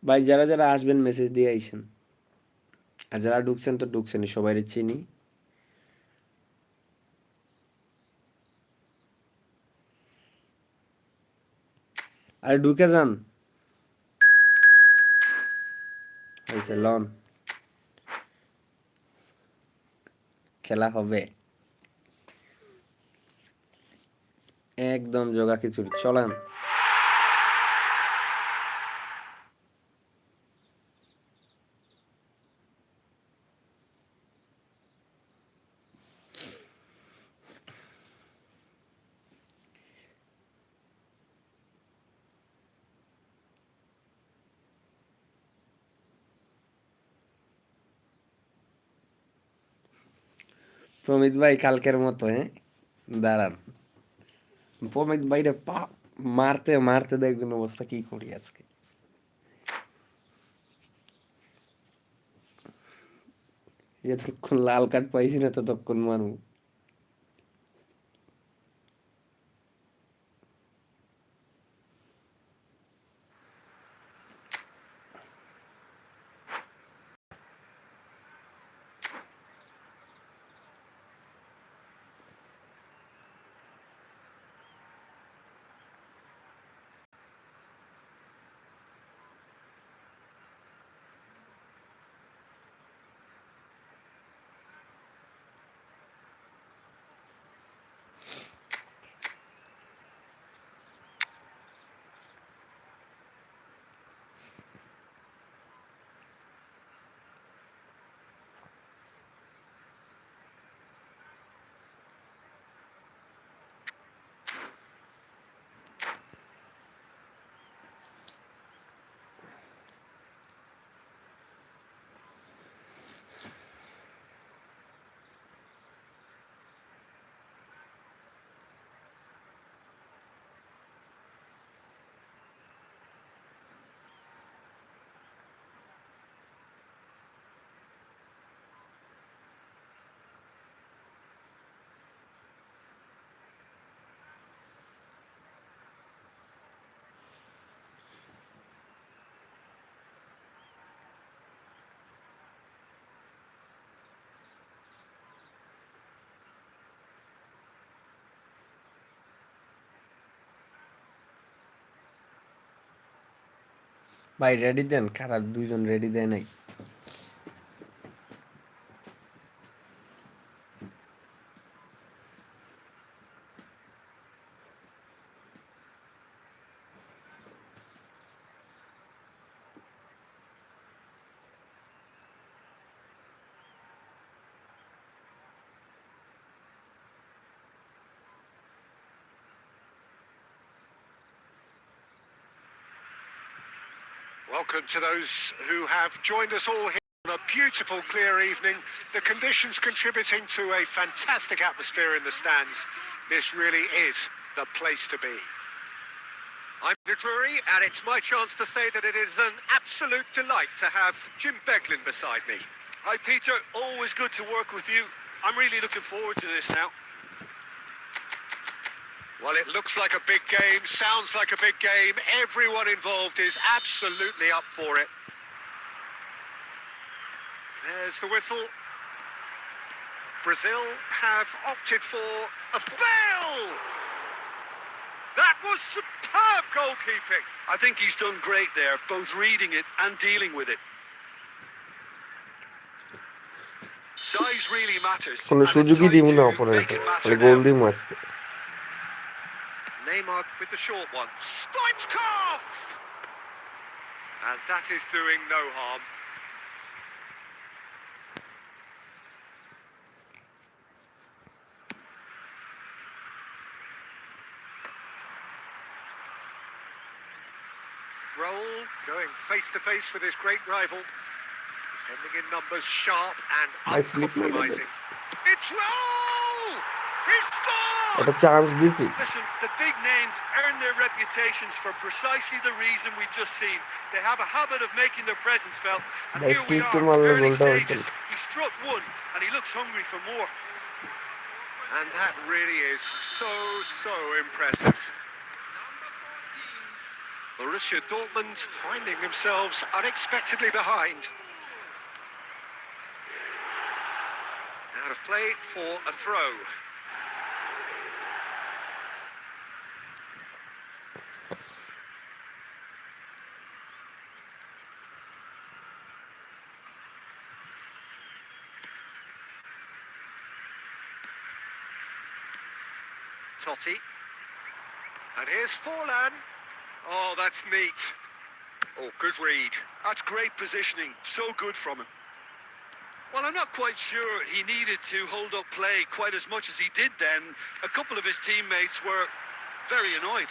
ভাই যারা যারা আসবেন মেসেজ দিয়ে আইসেন, আর যারা ঢুকছেন তো ঢুকছেনই, সবাই চিনি। আর ঢুকে যান, হয়েছে লন, খেলা হবে একদম জগা খিচুড়ি, চলেন। প্রমিত ভাই কালকের মতো, হ্যাঁ দাঁড়ান, প্রমিত ভাইরে মারতে মারতে দেখবেন অবস্থা কি করি আজকে। যতক্ষণ লাল কার্ড পাইছি না ততক্ষণ মারু। ভাই রেডি দেন, খারাপ দুইজন রেডি দেয় নাই। Welcome to those who have joined us all here on a beautiful, clear evening. The conditions contributing to a fantastic atmosphere in the stands. This really is the place to be. I'm Drury, and it's my chance to say that it is an absolute delight to have Jim Beglin beside me. Hi, Peter. Always good to work with you. I'm really looking forward to this now. Well, it looks like a big game, sounds like a big game. Everyone involved is absolutely up for it. There's the whistle. Brazil have opted for a bell! That was superb goalkeeping. I think he's done great there, both reading it and dealing with it. Size really matters. কোনো and it's সুযোগই time দিব না to অপোনেন্টে, make it matter খালি গোল now. দিব আজকে। Neymar with the short one. Stoichkov! And that is doing no harm. Roll going face to face with his great rival. Defending in numbers, sharp and I sleep made of it. uncompromising. It's Roll! He scored! একটা chance দিছি, Listen, the big names earn their reputations for precisely the reason we've just seen. They have a habit of making their presence felt. And They here we flip to are, Mallo early goalটা stages. হইতো। He struck one and he looks hungry for more. And that really is so impressive. Borussia Dortmund finding themselves unexpectedly behind. Out of play for a throw. Totti. And here's Forlan. Oh, that's neat. Oh, good read. That's great positioning. So good from him. Well, I'm not quite sure he needed to hold up play quite as much as he did then. A couple of his teammates were very annoyed.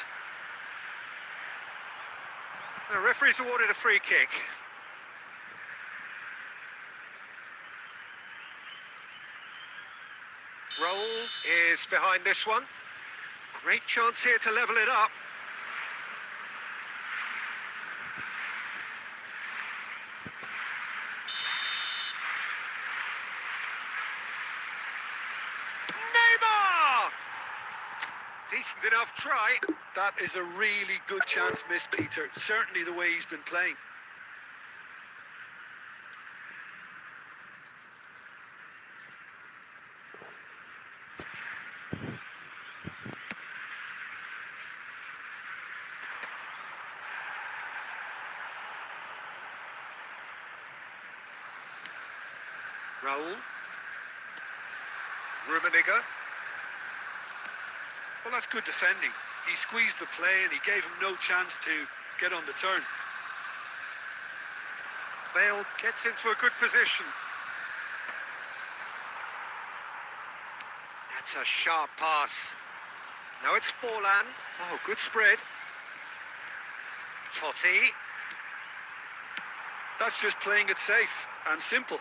The referee's awarded a free kick. Roll is behind this one. Great chance here to level it up. Neymar! Decent enough try. That is a really good chance missed, Peter. Certainly the way he's been playing. Raul. Rummenigge. Well, that's good defending. He squeezed the play and he gave him no chance to get on the turn. Bale gets into a good position. That's a sharp pass. Now it's Forlan. Oh, good spread. Totti. That's just playing it safe and simple.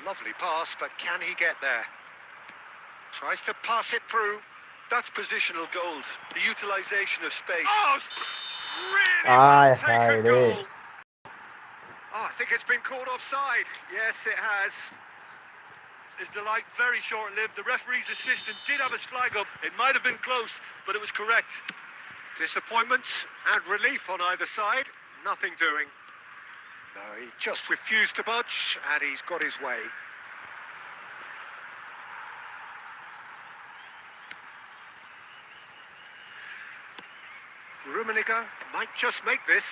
Lovely pass, but can he get there? Tries to pass it through. That's positional gold. The utilisation of space. Oh, really Aye, well taken aye, goal. re. Oh, I think it's been called offside. Yes, it has. His delight very short-lived. The referee's assistant did have his flag up. It might have been close, but it was correct. Disappointment and relief on either side. Nothing doing. No, he just refused to budge, and he's got his way. Rummenigge might just make this.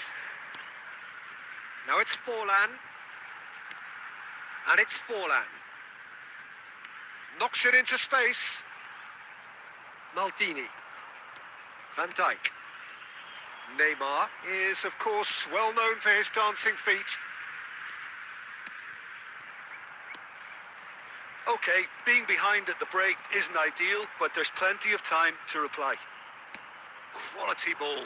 Now it's Forlan. And it's Forlan. Knocks it into space. Maldini. Van Dijk. Neymar is, of course, well known for his dancing feet. Okay, being behind at the break isn't ideal, but there's plenty of time to reply. Quality ball.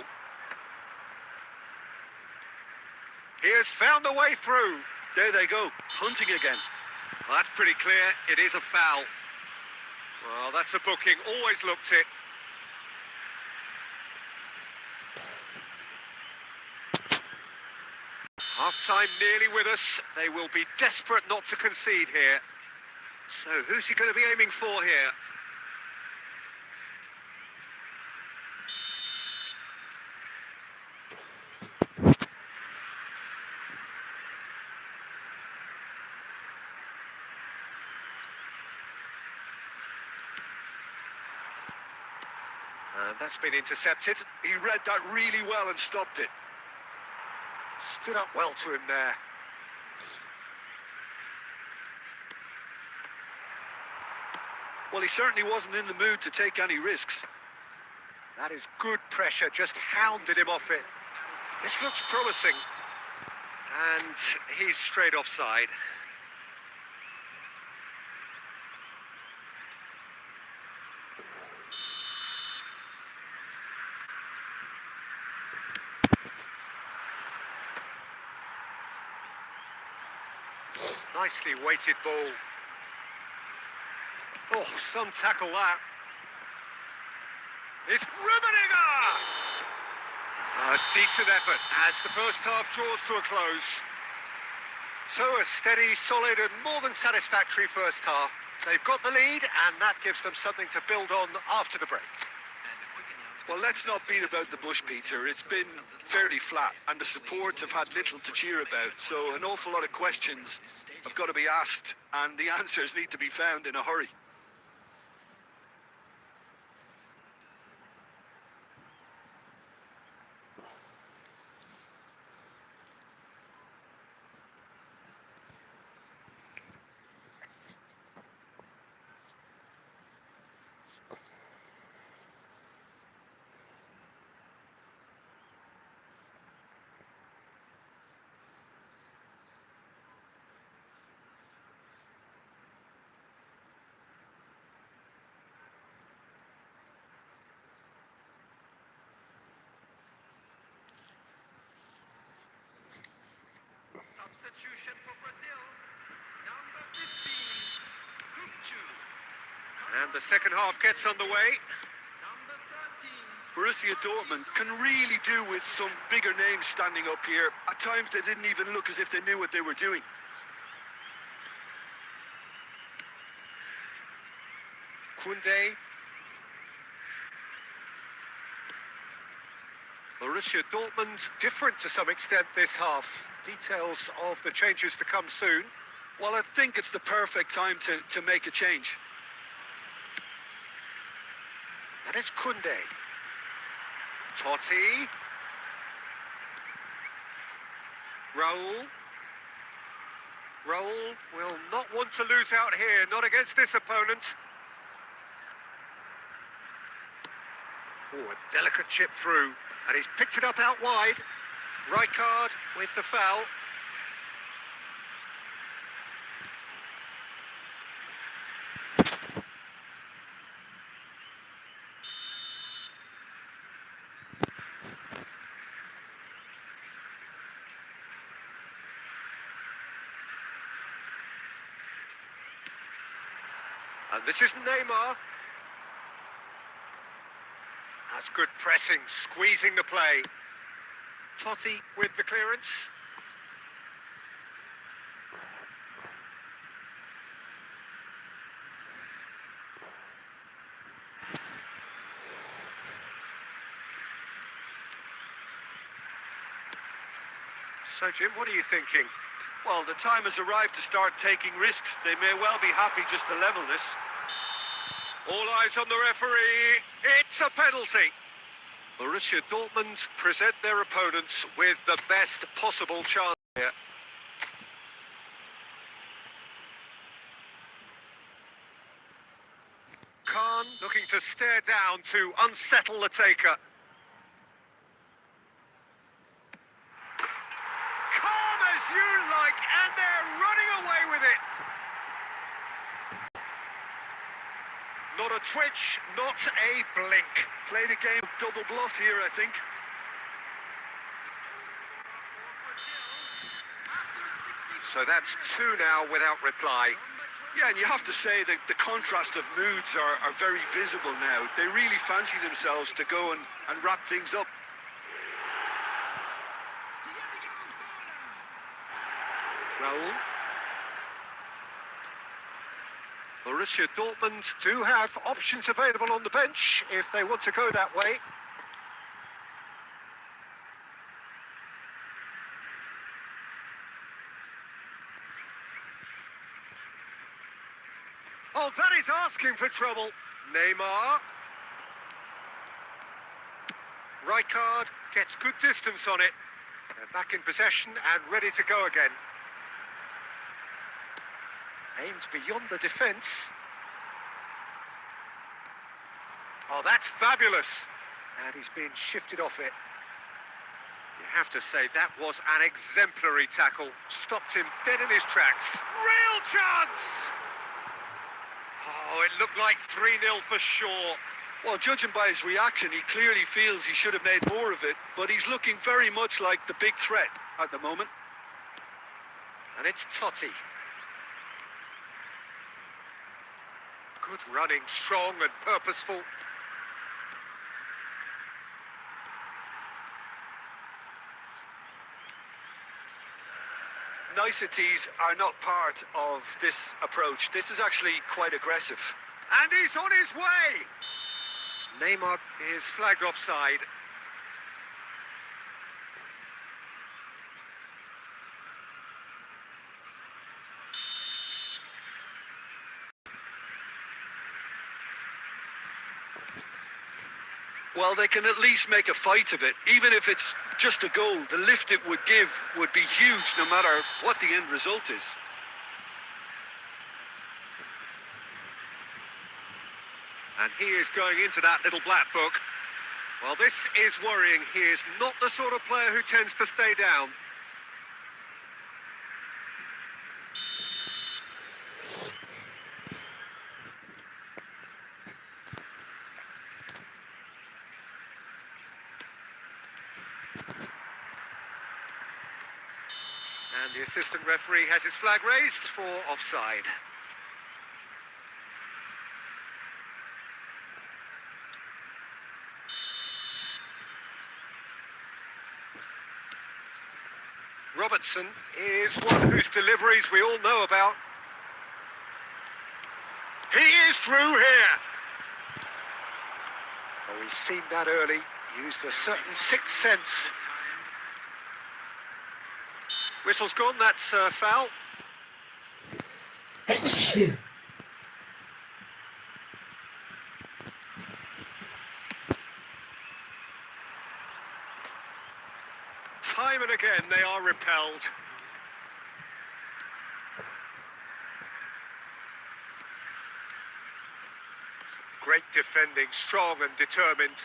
He has found the way through. There they go, hunting again. Well, that's pretty clear. It is a foul. Well, that's a booking. Always looked it. Half-time nearly with us. They will be desperate not to concede here. So who's he going to be aiming for here? And that's been intercepted. He read that really well and stopped it. Stood up well to him there. Well, he certainly wasn't in the mood to take any risks. That is good pressure, just hounded him off it. This looks promising. And he's straight offside. Nicely weighted ball. Oh, some tackle that. It's Rummenigge! A decent effort as the first half draws to a close. So a steady, solid and more than satisfactory first half. They've got the lead and that gives them something to build on after the break. Well, let's not beat about the bush, Peter. It's been fairly flat and the support have had little to cheer about. So an awful lot of questions have got to be asked and the answers need to be found in a hurry. Substitution for Brazil. Number 15, Kufcu. And the second half gets underway. Number 13. Borussia Dortmund can really do with some bigger names standing up here. At times they didn't even look as if they knew what they were doing. Koundé. Borussia Dortmund different to some extent this half. Details of the changes to come soon. Well, I think it's the perfect time to make a change. That is Koundé. Totti. Raul. Raul will not want to lose out here, not against this opponent. Oh, a delicate chip through, and he's picked it up out wide. Rijkaard with the foul. And this is Neymar. That's good pressing, squeezing the play. Totti with the clearance. So, Jim, what are you thinking? Well, the time has arrived to start taking risks. They may well be happy just to level this. All eyes on the referee. It's a penalty. Borussia Dortmund present their opponents with the best possible chance here. Kahn looking to stare down to unsettle the taker. Calm as you like, and they're running away with it. Not a twitch, not a blink. Play the game double bluff here, I think. So that's two now without reply. Yeah, and you have to say that the contrast of moods are very visible now. They really fancy themselves to go and wrap things up. Raul. Borussia Dortmund do have options available on the bench if they want to go that way. Oh, that is asking for trouble. Neymar. Rijkaard gets good distance on it. They're back in possession and ready to go again. Aimed beyond the defence. Oh, that's fabulous. And he's been shifted off it. You have to say that was an exemplary tackle. Stopped him dead in his tracks. Real chance! Oh, it looked like 3-0 for sure. Well, judging by his reaction, he clearly feels he should have made more of it, but he's looking very much like the big threat at the moment. And it's Totti. Good running, strong and purposeful. Niceties are not part of this approach. This is actually quite aggressive. And he's on his way! Neymar is flagged offside. Well, they can at least make a fight of it. Even if it's just a goal, the lift it would give would be huge no matter what the end result is. And he is going into that little black book. Well, this is worrying. He is not the sort of player who tends to stay down. And the assistant referee has his flag raised for offside. Robertson is one whose deliveries we all know about. He is through here. Oh, he's seen that early, used a certain sixth sense. Whistle's gone, that's foul. Time and again they are repelled. Great defending, strong and determined.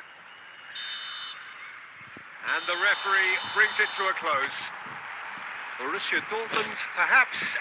And the referee brings it to a close. Borussia Dortmund perhaps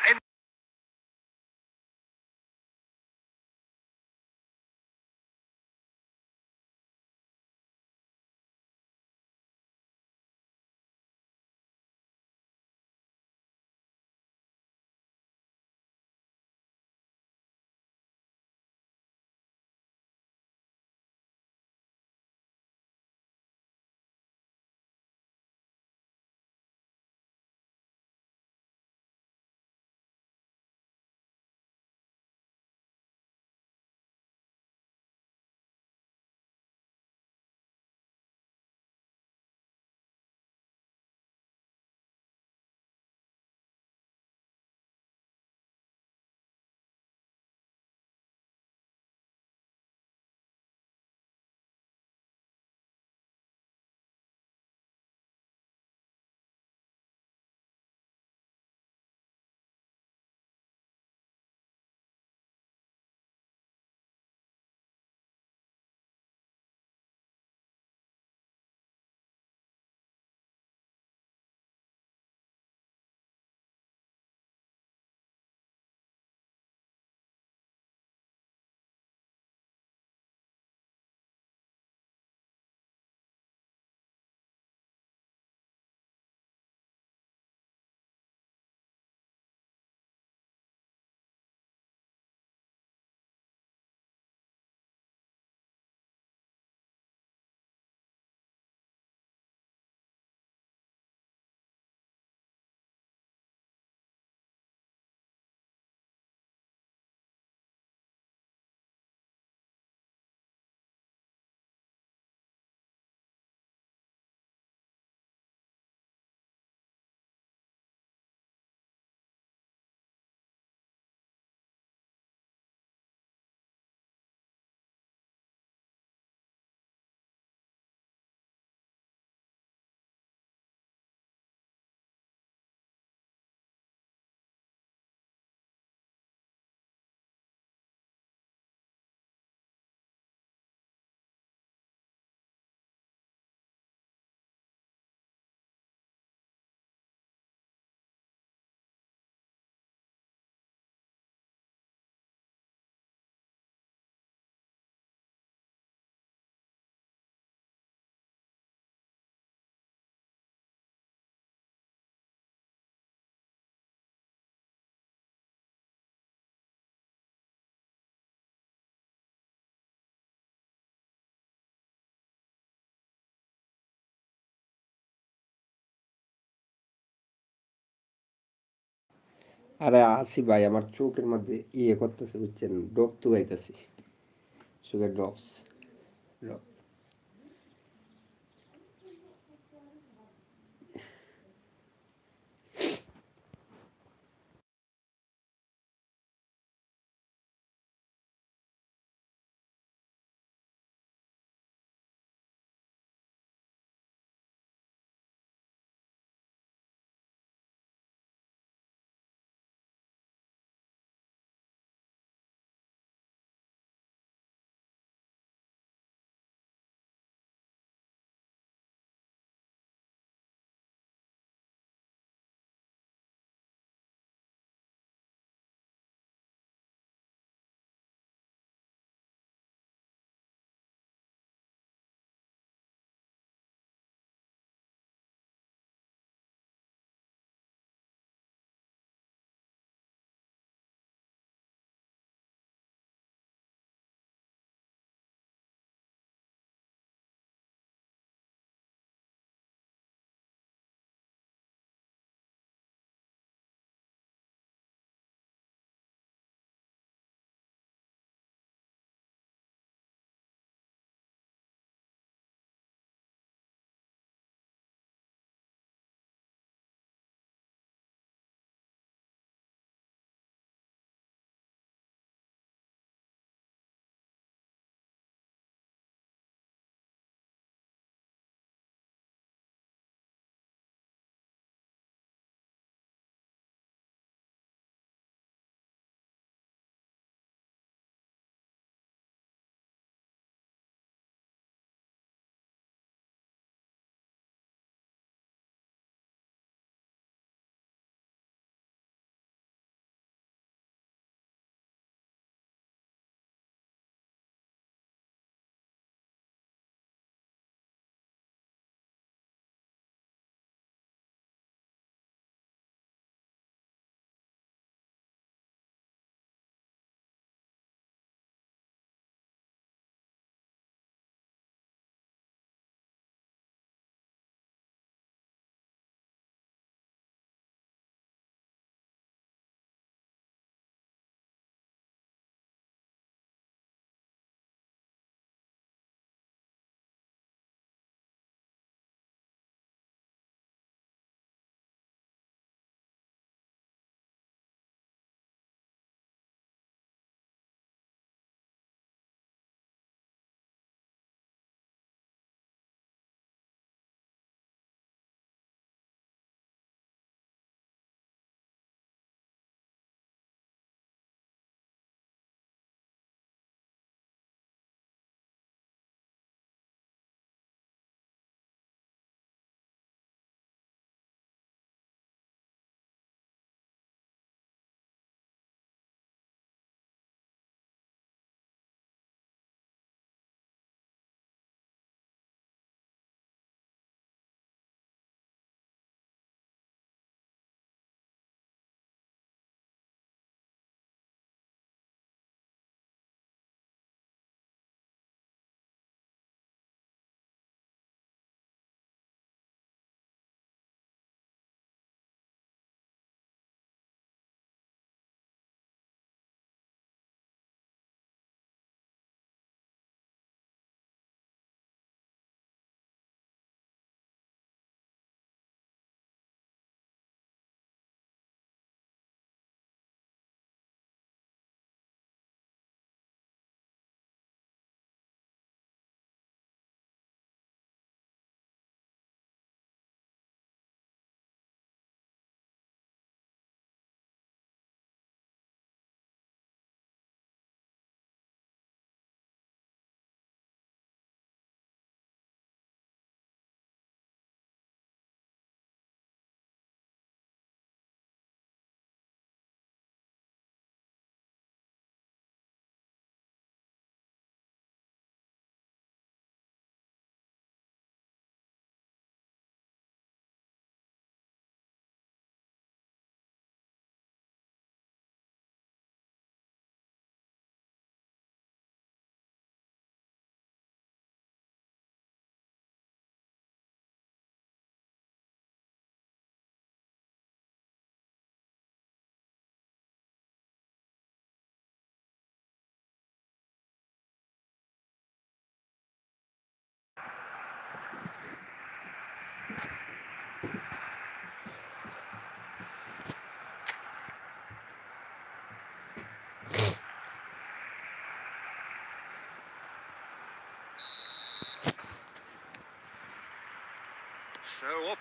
আরে আসি ভাই, আমার চোখের মধ্যে ইয়ে করতেছে বুঝছেন, drop তো গাইতেছি, sugar drops.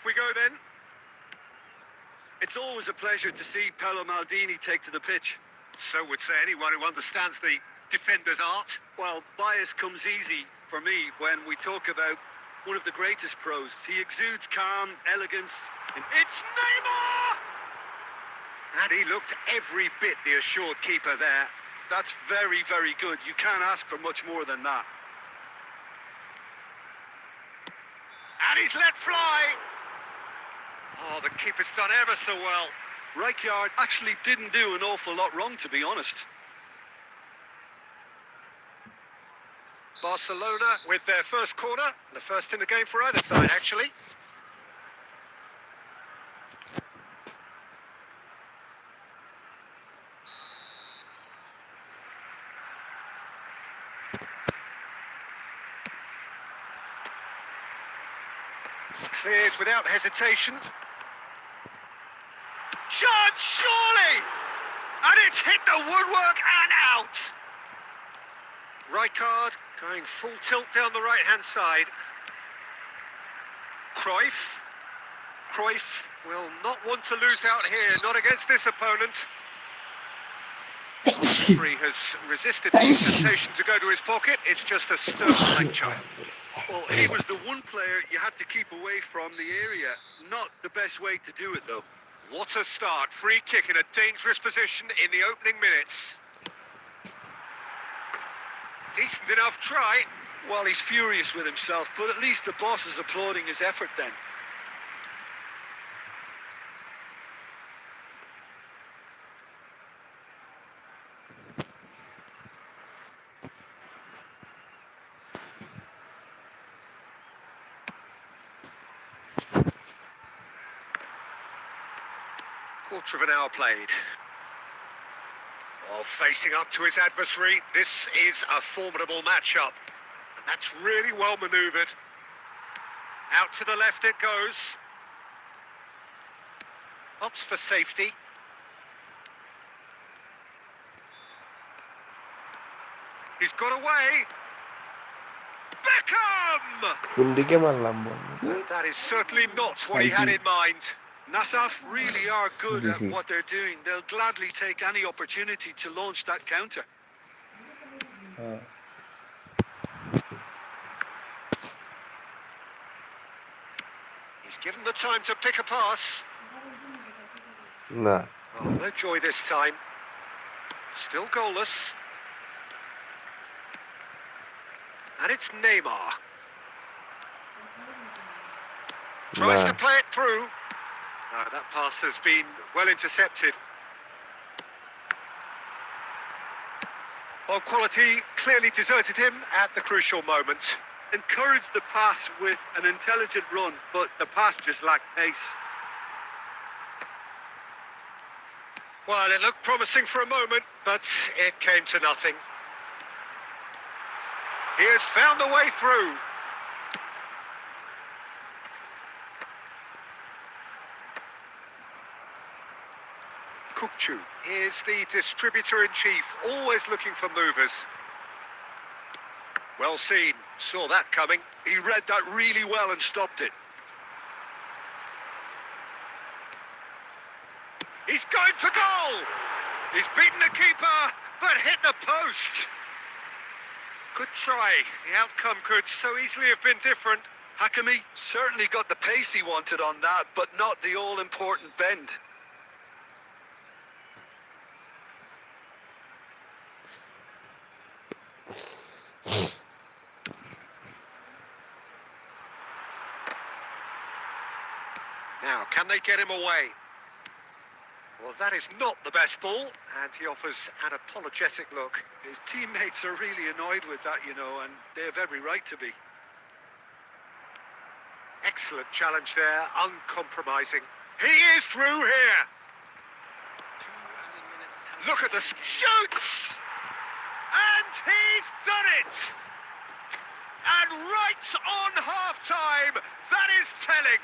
Off we go then. It's always a pleasure to see Paolo Maldini take to the pitch. So would say anyone who understands the defender's art. Well, bias comes easy for me when we talk about one of the greatest pros. He exudes calm, elegance. It's Neymar! And he looked every bit the assured keeper there. That's very, very good. You can't ask for much more than that. And he's let fly. Oh, the keeper's done ever so well. Rijkaard actually didn't do an awful lot wrong, to be honest. Barcelona with their first corner. The first in the game for either side, actually. Cleared without hesitation. Shot, surely! And it's hit the woodwork and out! Rijkaard going full tilt down the right-hand side. Cruyff. Cruyff will not want to lose out here, not against this opponent. The referee has resisted the temptation to go to his pocket. It's just a stern lecture. Well, he was the one player you had to keep away from the area. Not the best way to do it, though. What a start. Free kick in a dangerous position in the opening minutes. Decent enough try. Well, he's furious with himself, but at least the boss is applauding his effort then. Quarter of an hour played. While facing up to his adversary, this is a formidable matchup. And that's really well manoeuvred. Out to the left it goes. Opts for safety. He's got away. Beckham! কোন দিকে মারলাম বল? That is certainly not what he had in mind. Nassaf really are good at Easy. what they're doing. They'll gladly take any opportunity to launch that counter. He's given the time to pick a pass. না, Oh, no joy this time. Still goalless. And it's Neymar. Tries Nah. to play it through. No, that pass has been well intercepted. Well, quality clearly deserted him at the crucial moment. Encouraged the pass with an intelligent run, but the pass just lacked pace. Well, it looked promising for a moment, but it came to nothing. He has found a way through. Kupchu is the distributor-in-chief, always looking for movers. Well seen, saw that coming. He read that really well and stopped it. He's going for goal! He's beaten the keeper, but hit the post. Good try. The outcome could so easily have been different. Hakimi certainly got the pace he wanted on that, but not the all-important bend. Now, can they get him away? Well, that is not the best ball, and he offers an apologetic look. His teammates are really annoyed with that, you know, and they have every right to be. Excellent challenge there, uncompromising. He is through here. Look at the shoots! And he's done it! And right on half-time, that is telling.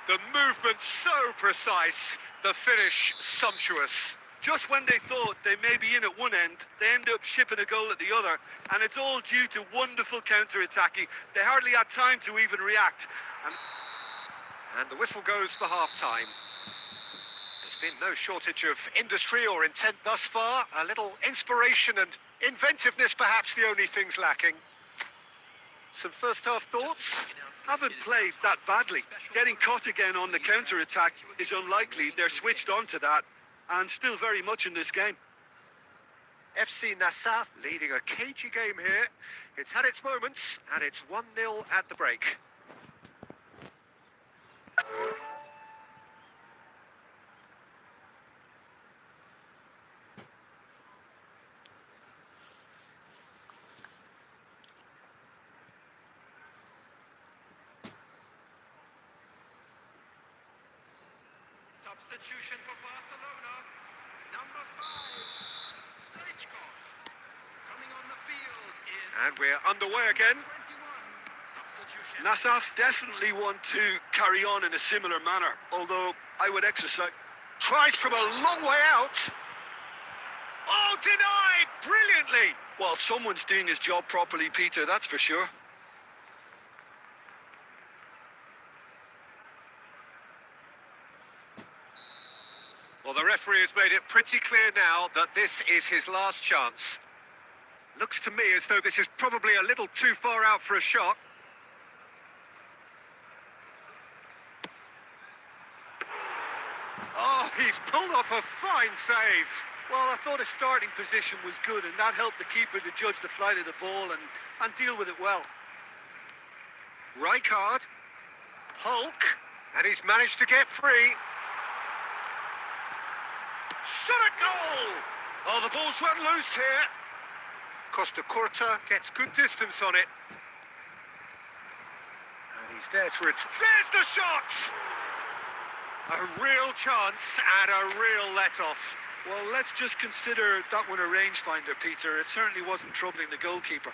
The movement so precise, the finish sumptuous. Just when they thought they may be in at one end, they end up shipping a goal at the other, and it's all due to wonderful counter-attacking. They hardly had time to even react. And And the whistle goes for half-time. There's been no shortage of industry or intent thus far. A little inspiration and inventiveness, perhaps the only things lacking. Some first-half thoughts? Haven't played that badly. Getting caught again on the counter-attack is unlikely. They're switched on to that and still very much in this game. FC Nassaf leading a cagey game here. It's had its moments, and it's 1-0 at the break. Substitution for Barcelona. Number 5, Stoichkov. Coming on the field is And we're underway again. 21. Substitution. Nassaf definitely want to carry on in a similar manner, although I would exercise. Tries from a long way out. Oh, denied brilliantly. Well, someone's doing his job properly, Peter, that's for sure. Well, the referee has made it pretty clear now that this is his last chance. Looks to me as though this is probably a little too far out for a shot. Oh, he's pulled off a fine save. Well, I thought his starting position was good, and that helped the keeper to judge the flight of the ball and deal with it well. Rijkaard, Hulk, and he's managed to get free. Shot at goal! Oh, the ball's run loose here. Costa Curta gets good distance on it. And he's there to retrieve. There's the shot! A real chance and a real let-off. Well, let's just consider that one a rangefinder, Peter. It certainly wasn't troubling the goalkeeper.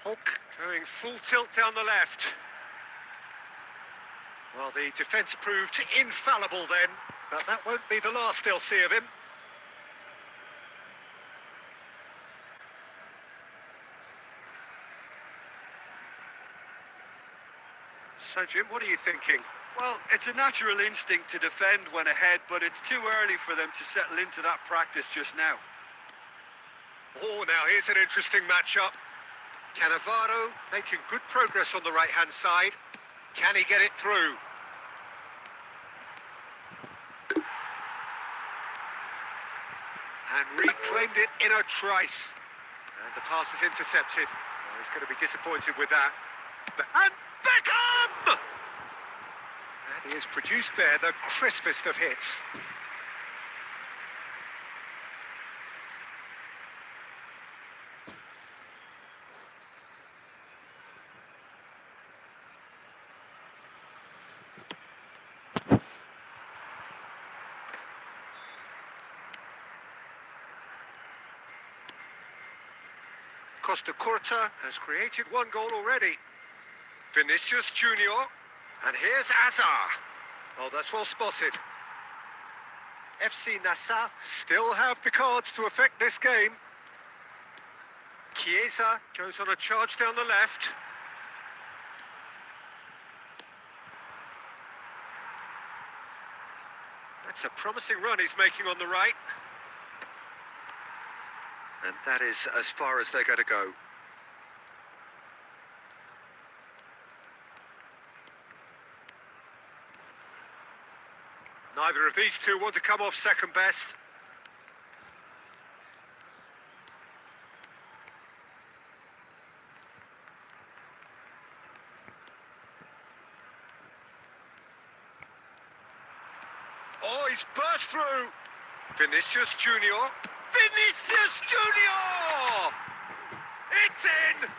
Hulk going full tilt down the left. Well, the defence proved infallible then, but that won't be the last they'll see of him. So, Jim, what are you thinking? Well, it's a natural instinct to defend when ahead, but it's too early for them to settle into that practice just now. Oh, now here's an interesting matchup. Cannavaro making good progress on the right-hand side. Can he get it through? And reclaimed it in a trice. And the pass is intercepted. Oh, he's going to be disappointed with that. And Beckham! And he has produced there the crispest of hits. Costa Curta has created one goal already. Vinicius Junior. And here's Azar. Oh, that's well spotted. FC Nassaf still have the cards to affect this game. Chiesa goes on a charge down the left. That's a promising run he's making on the right. And that is as far as they're going to go. Neither of these two want to come off second best. Oh, he's burst through. Vinicius Junior. Vinicius Junior! It's in!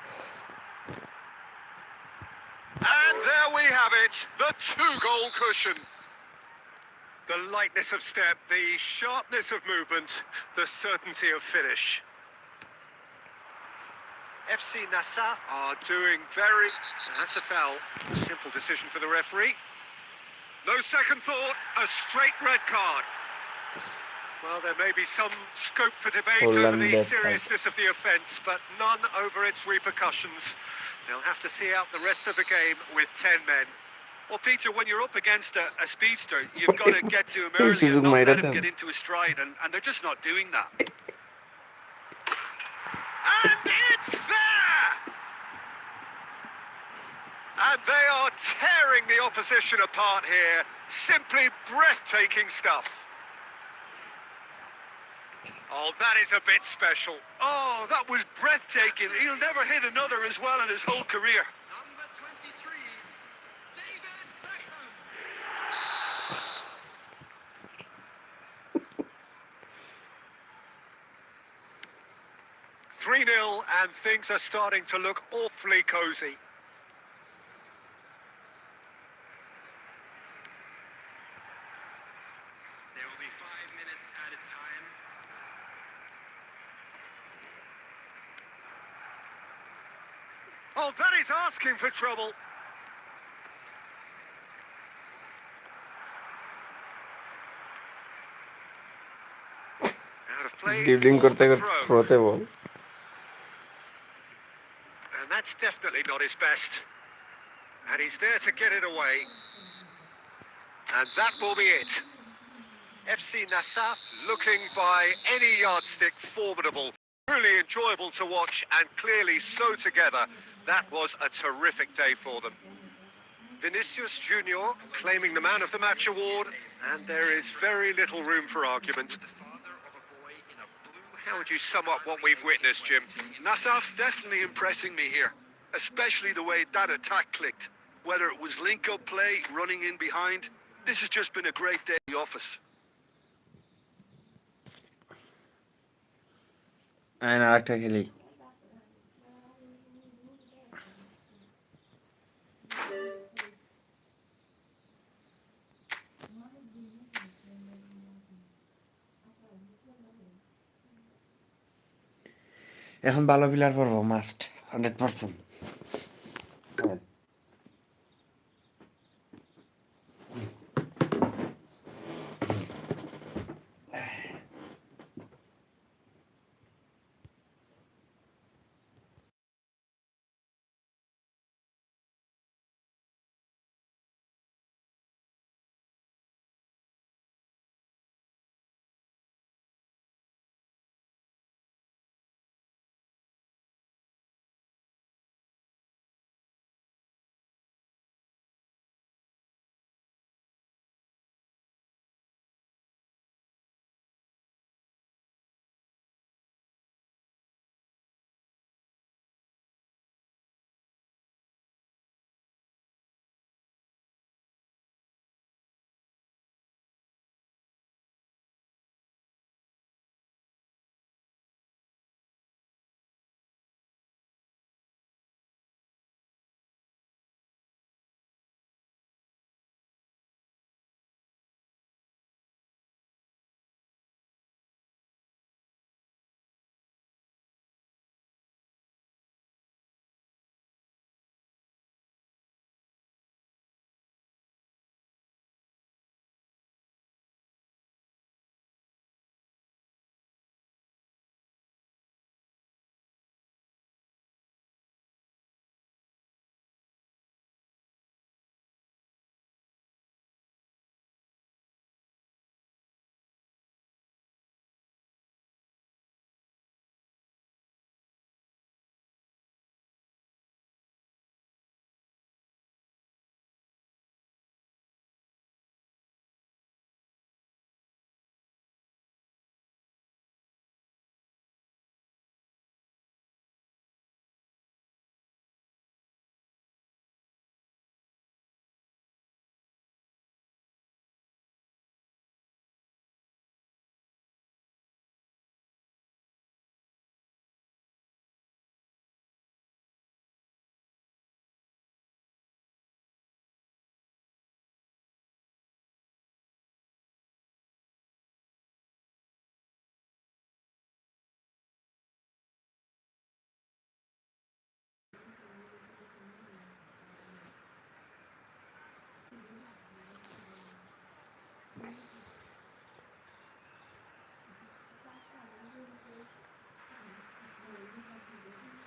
And there we have it, the 2-goal cushion. The lightness of step, the sharpness of movement, the certainty of finish. FC Nassaf are doing very... That's a foul. A simple decision for the referee. No second thought, a straight red card. Well, there may be some scope for debate over Holland the red card. seriousness of the offence, but none over its repercussions. They'll have to see out the rest of the game with 10 men. Well, Peter, when you're up against a speedster, you've got to get to him এই early সুযোগ and not মাইরা let him then get into his stride, and they're just not doing that. And it's there! And they are tearing the opposition apart here. Simply breathtaking stuff. Oh, that is a bit special. Oh, that was breathtaking. He'll never hit another as well in his whole career. Number 23, David Beckham. 3-0 and things are starting to look awfully cosy. There will be 5 minutes added time. Oh, that is asking for trouble. Out of play dribbling for করতে the করতে throw. থ্রোতে ball And that's definitely not his best. And he's there to get it away. And that will be it. FC Nassaf looking by any yardstick formidable. Truly enjoyable to watch and clearly so together. That was a terrific day for them. Vinicius Junior claiming the Man of the Match award, and there is very little room for argument. The father of a boy in a blue How would you sum up what we've witnessed, Jim? Nassaf definitely impressing me here, especially the way that attack clicked. Whether it was link-up play, running in behind, this has just been a great day in the office. Ion আরেকটা খেলি এখন ভালো player পড়বো must 100%।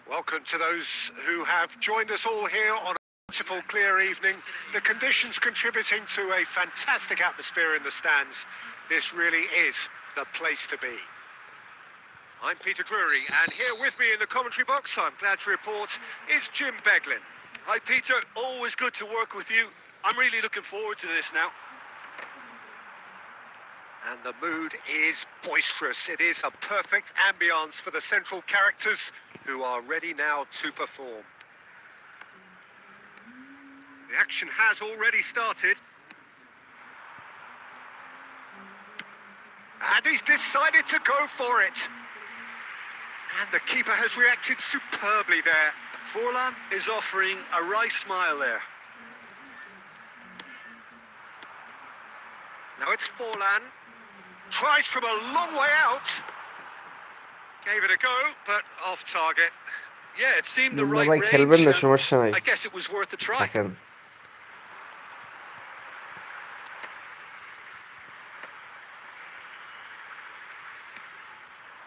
Welcome to those who have joined us all here on a beautiful, clear evening. The conditions contributing to a fantastic atmosphere in the stands. This really is the place to be. I'm Peter Drury, and here with me in the commentary box, I'm glad to report, is Jim Beglin. Hi, Peter. Always good to work with you. I'm really looking forward to this now. And the mood is boisterous. It is a perfect ambience for the central characters who are ready now to perform. The action has already started. And he's decided to go for it. And the keeper has reacted superbly there. Forlan is offering a wry smile there. Now it's Forlan. Tries from a long way out. Gave it a go, but off target. Yeah, it seemed the Munna right ভাই range. খেলবেন না, and সমস্যা নাই, I guess it was worth a try. থাকেন।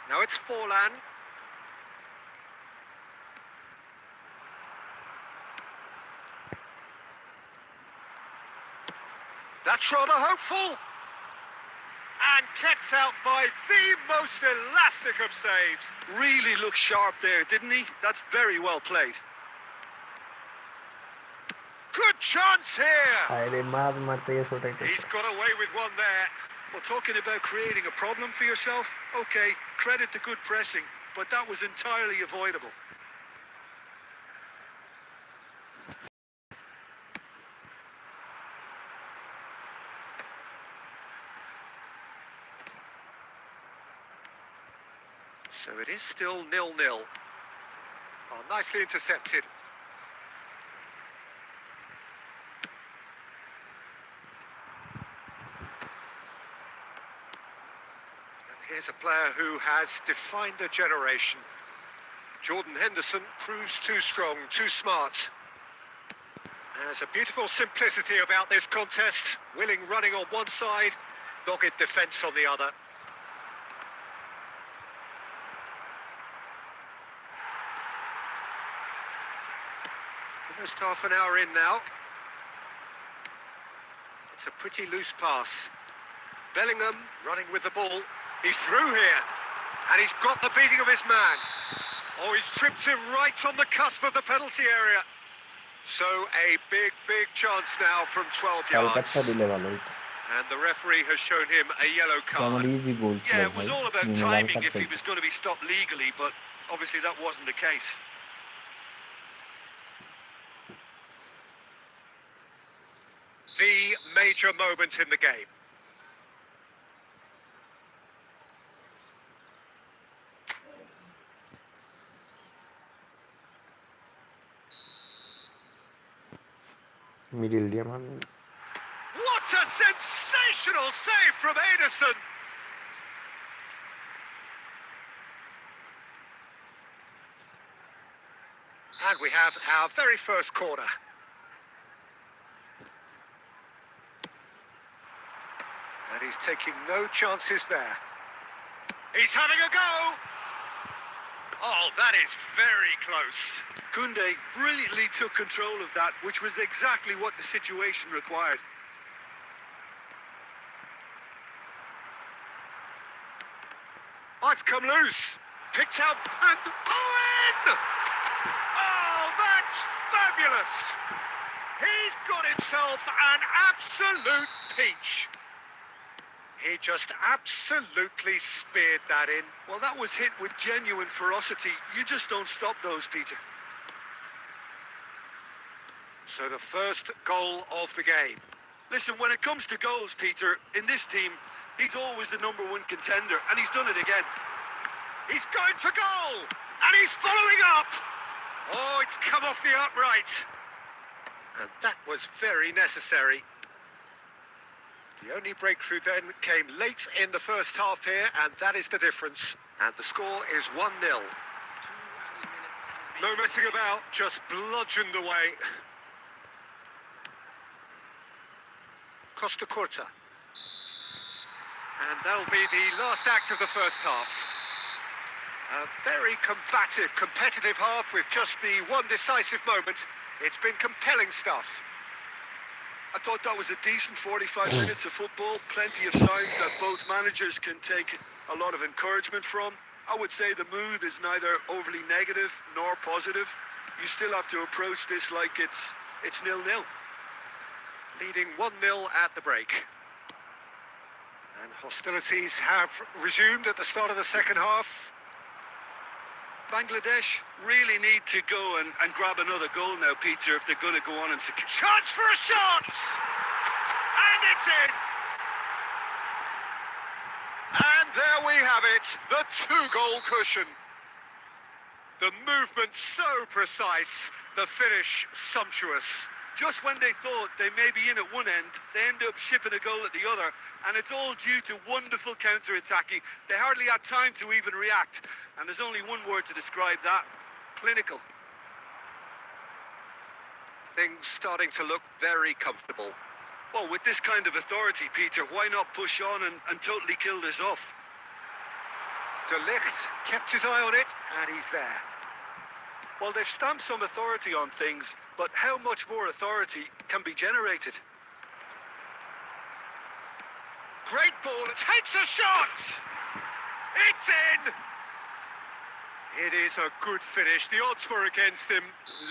Now it's Forlan. That's rather hopeful. And kept out by the most elastic of saves. Really looked sharp there, didn't he? That's very well played. Good chance here. আরে মাছ মারতে গিয়ে ছোটাইতেছে। He's got away with one there. Well, talking about creating a problem for yourself, okay, credit the good pressing, but that was entirely avoidable. So it is still 0-0. Oh, nicely intercepted. And here's a player who has defined a generation. Jordan Henderson proves too strong, too smart. There's a beautiful simplicity about this contest. Willing running on one side, dogged defence on the other. Almost half an hour in now. It's a pretty loose pass. Bellingham running with the ball. He's through here. And he's got the beating of his man. Oh, he's tripped him right on the cusp of the penalty area. So a big, big chance now from 12 yards. And the referee has shown him a yellow card. Yeah, it was all about timing if he was going to be stopped legally, but obviously that wasn't the case. The major moment in the game. Middle দিয়ে মান। What a sensational save from Ederson! And we have our very first corner. And he's taking no chances there. He's having a go! Oh, that is very close. Koundé brilliantly took control of that, which was exactly what the situation required. Oh, it's come loose. Picked out and in! Oh, that's fabulous! He's got himself an absolute peach. He just absolutely speared that in. Well, that was hit with genuine ferocity. You just don't stop those, Peter. So the first goal of the game. Listen, when it comes to goals, Peter, in this team, he's always the #1 contender, and he's done it again. He's going for goal, and he's following up. Oh, it's come off the upright. And that was very necessary. The only breakthrough then came late in the first half here, and that is the difference. And the score is 1-0. No messing about, just bludgeoned away. Costa Curta. And that'll be the last act of the first half. A very combative, competitive half with just the one decisive moment. It's been compelling stuff. I thought that was a decent 45 minutes of football. Plenty of signs that both managers can take a lot of encouragement from. I would say the mood is neither overly negative nor positive. You still have to approach this like it's 0-0. Leading 1-0 at the break. And hostilities have resumed at the start of the second half. Bangladesh really need to go and grab another goal now, Peter, if they're going to go on and secure. Chance for a shot! And it's in! And there we have it, the two-goal cushion. The movement so precise, the finish sumptuous. Just when they thought they may be in at one end, they end up shipping a goal at the other, and it's all due to wonderful counter-attacking. They hardly had time to even react, and there's only one word to describe that: clinical. Things starting to look very comfortable. Well, with this kind of authority, Peter, why not push on and totally kill this off? De Ligt kept his eye on it, and he's there. Well, they've stamped some authority on things, but how much more authority can be generated? Great ball, takes a shot! It's in! It is a good finish. The odds were against him,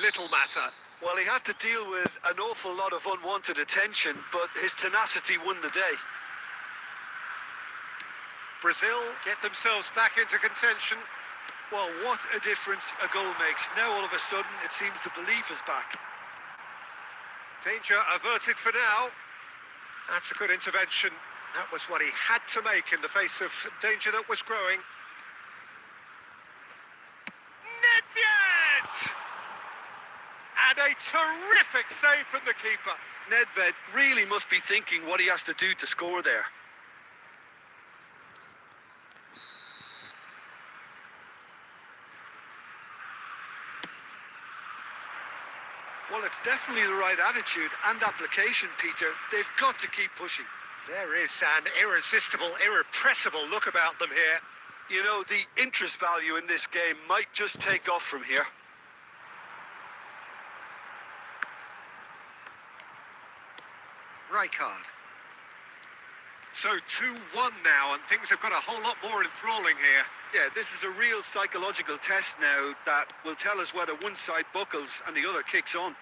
little matter. Well, he had to deal with an awful lot of unwanted attention, but his tenacity won the day. Brazil get themselves back into contention. Well, what a difference a goal makes. Now, all of a sudden, it seems the belief is back. Danger averted for now. That's a good intervention. That was what he had to make in the face of danger that was growing. Nedved! And a terrific save from the keeper. Nedved really must be thinking what he has to do to score there. Well, it's definitely the right attitude and application, Peter. They've got to keep pushing. There is an irresistible, irrepressible look about them here. You know, the interest value in this game might just take off from here. Rijkaard. So 2-1 now, and things have got a whole lot more enthralling here. Yeah, this is a real psychological test now that will tell us whether one side buckles and the other kicks on.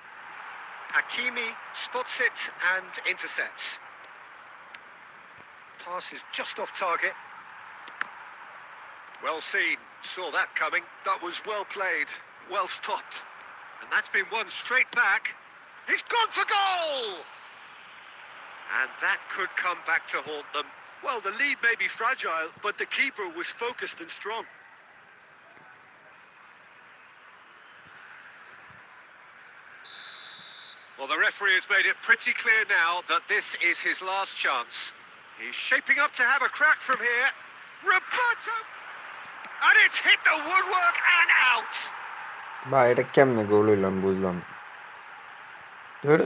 Hakimi spots it and intercepts. Pass is just off target. Well seen, saw that coming. That was well played, well stopped. And that's been won straight back. He's gone for goal! And that could come back to haunt them. Well, the lead may be fragile, but the keeper was focused and strong. Well, the referee has made it pretty clear now that this is his last chance. He's shaping up to have a crack from here. Roberto! And it's hit the woodwork and out! বা এটা কেমনে গোল হইলাম বুঝলাম না। ধুর।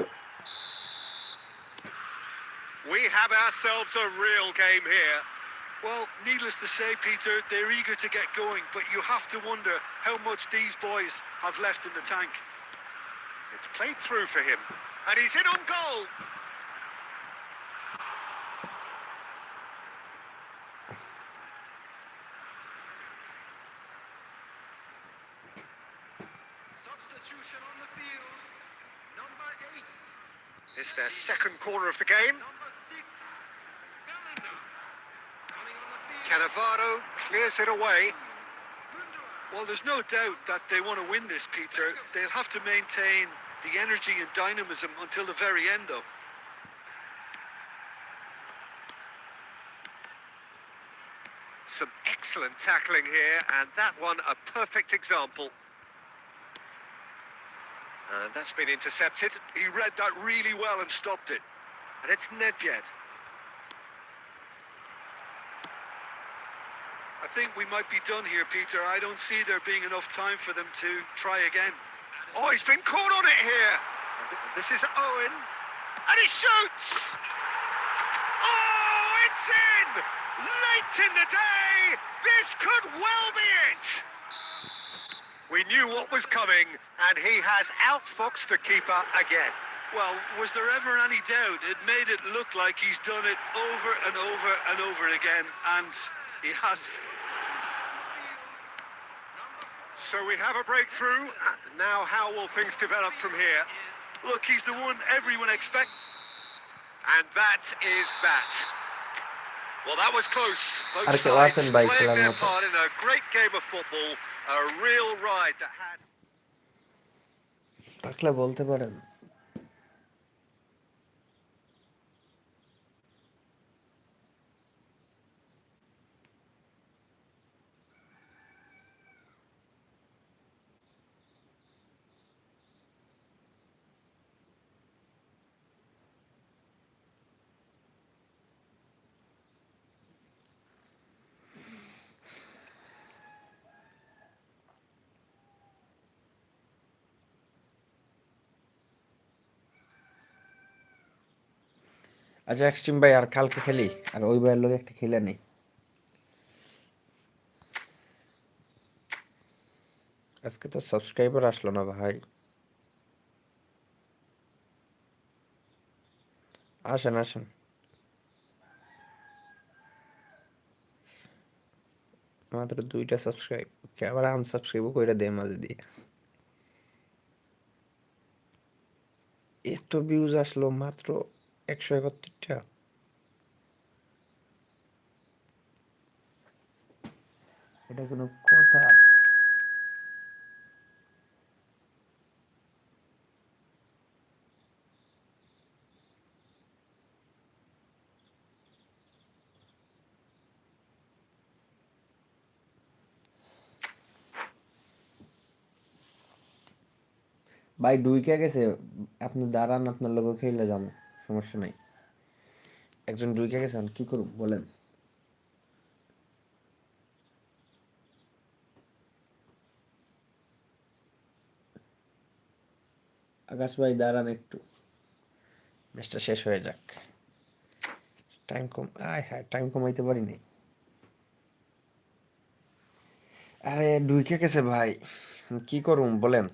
We have ourselves a real game here. Well, needless to say, Peter, they're eager to get going, but you have to wonder how much these boys have left in the tank. It's played through for him, and he's in on goal. Substitution on the field. Number 8. It's their second corner of the game. Number 6. Bellingham. Coming on the field. Cannavaro clears it away. Gundogan. Well, there's no doubt that they want to win this, Peter. They'll have to maintain the energy and dynamism until the very end, though. Some excellent tackling here, and that one a perfect example. And that's been intercepted. He read that really well and stopped it. And it's Nedved. I think we might be done here, Peter. I don't see there being enough time for them to try again. Oh, he's been caught on it here. And this is Owen. And he shoots! Oh, it's It's in! Late in the day! This could well be it! We knew what was coming, and he has outfoxed the keeper again. Well, was there ever any doubt? It made it look like he's done it over and over and over again, and he has. So we have a breakthrough. Now how will things develop from here? Look, he's the one everyone expects. And that is that. Well, that was close. Both আর কেউ sides আছেন ভাই playing খেলার their মতো? part in a great game of football, a real ride that had... থাকলে বলতে পারেন। আচ্ছা extreme ভাই আর কালকে খেলি, আর ওই ভাইয়ের লোক একটা খেলে নেই। আজকে তো সাবস্ক্রাইবার আসলো না ভাই। আসেন আসেন, মাত্র 2টা সাবস্ক্রাইব, আবার আনসাবস্ক্রাইবও কইরা দেয় মাঝে দিয়ে। এত ভিউজ আসলো মাত্র 171টা। এটা কোনো কথা? ভাই ডুইকা গেছে, আপনি দাঁড়ান, আপনার লোক খেলে যাবো, সমস্যা নাই। একজন ডুইকা গেছে, আমি কি করব বলেন? আকাশ ভাই দাঁড়ান একটু, ম্যাচটা শেষ হয়ে যাক। টাইম কম, আয় হ্যাঁ টাইম কমাইতে পারি নাই। আরে ডুইকা গেছে ভাই, কি করুম বলেন?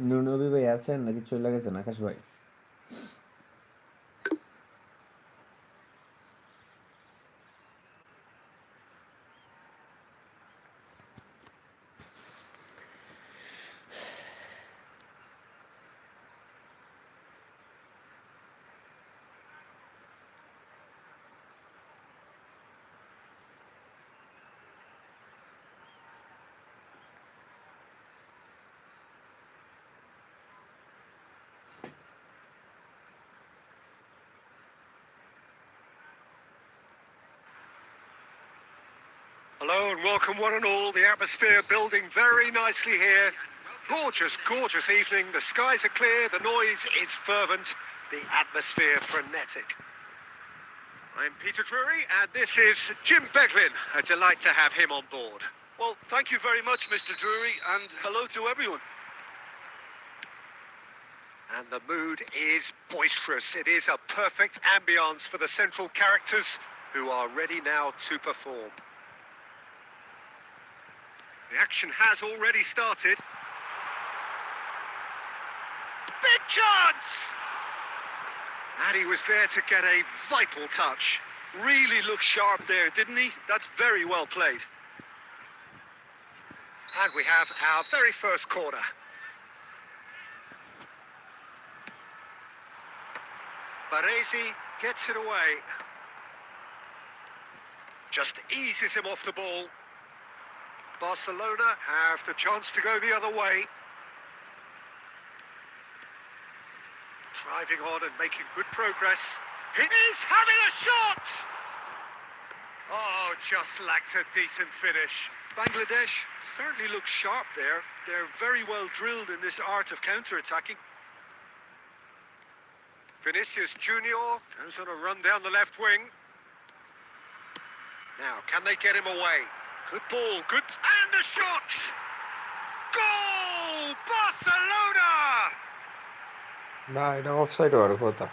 নুনবী ভাই আছেন নাকি চলে গেছেন আকাশ ভাই? Hello and welcome one and all. The atmosphere building very nicely here. Gorgeous, gorgeous evening. The skies are clear, the noise is fervent, the atmosphere frenetic. I'm Peter Drury and this is Jim Beglin. A delight to have him on board. Well, thank you very much, Mr. Drury, and hello to everyone. And the mood is boisterous. It is a perfect ambience for the central characters who are ready now to perform. The action has already started. Big chance! And he was there to get a vital touch. Really looked sharp there, didn't he? That's very well played. And we have our very first corner. Baresi gets it away. Just eases him off the ball. Barcelona have the chance to go the other way. Driving on and making good progress. He's having a shot! Oh, just lacked a decent finish. Bangladesh certainly looks sharp there. They're very well drilled in this art of counter-attacking. Vinicius Junior goes on a run down the left wing. Now, can they get him away? Good ball, good... And the shot! Goal! Barcelona! না, এটা offside হওয়ার কথা।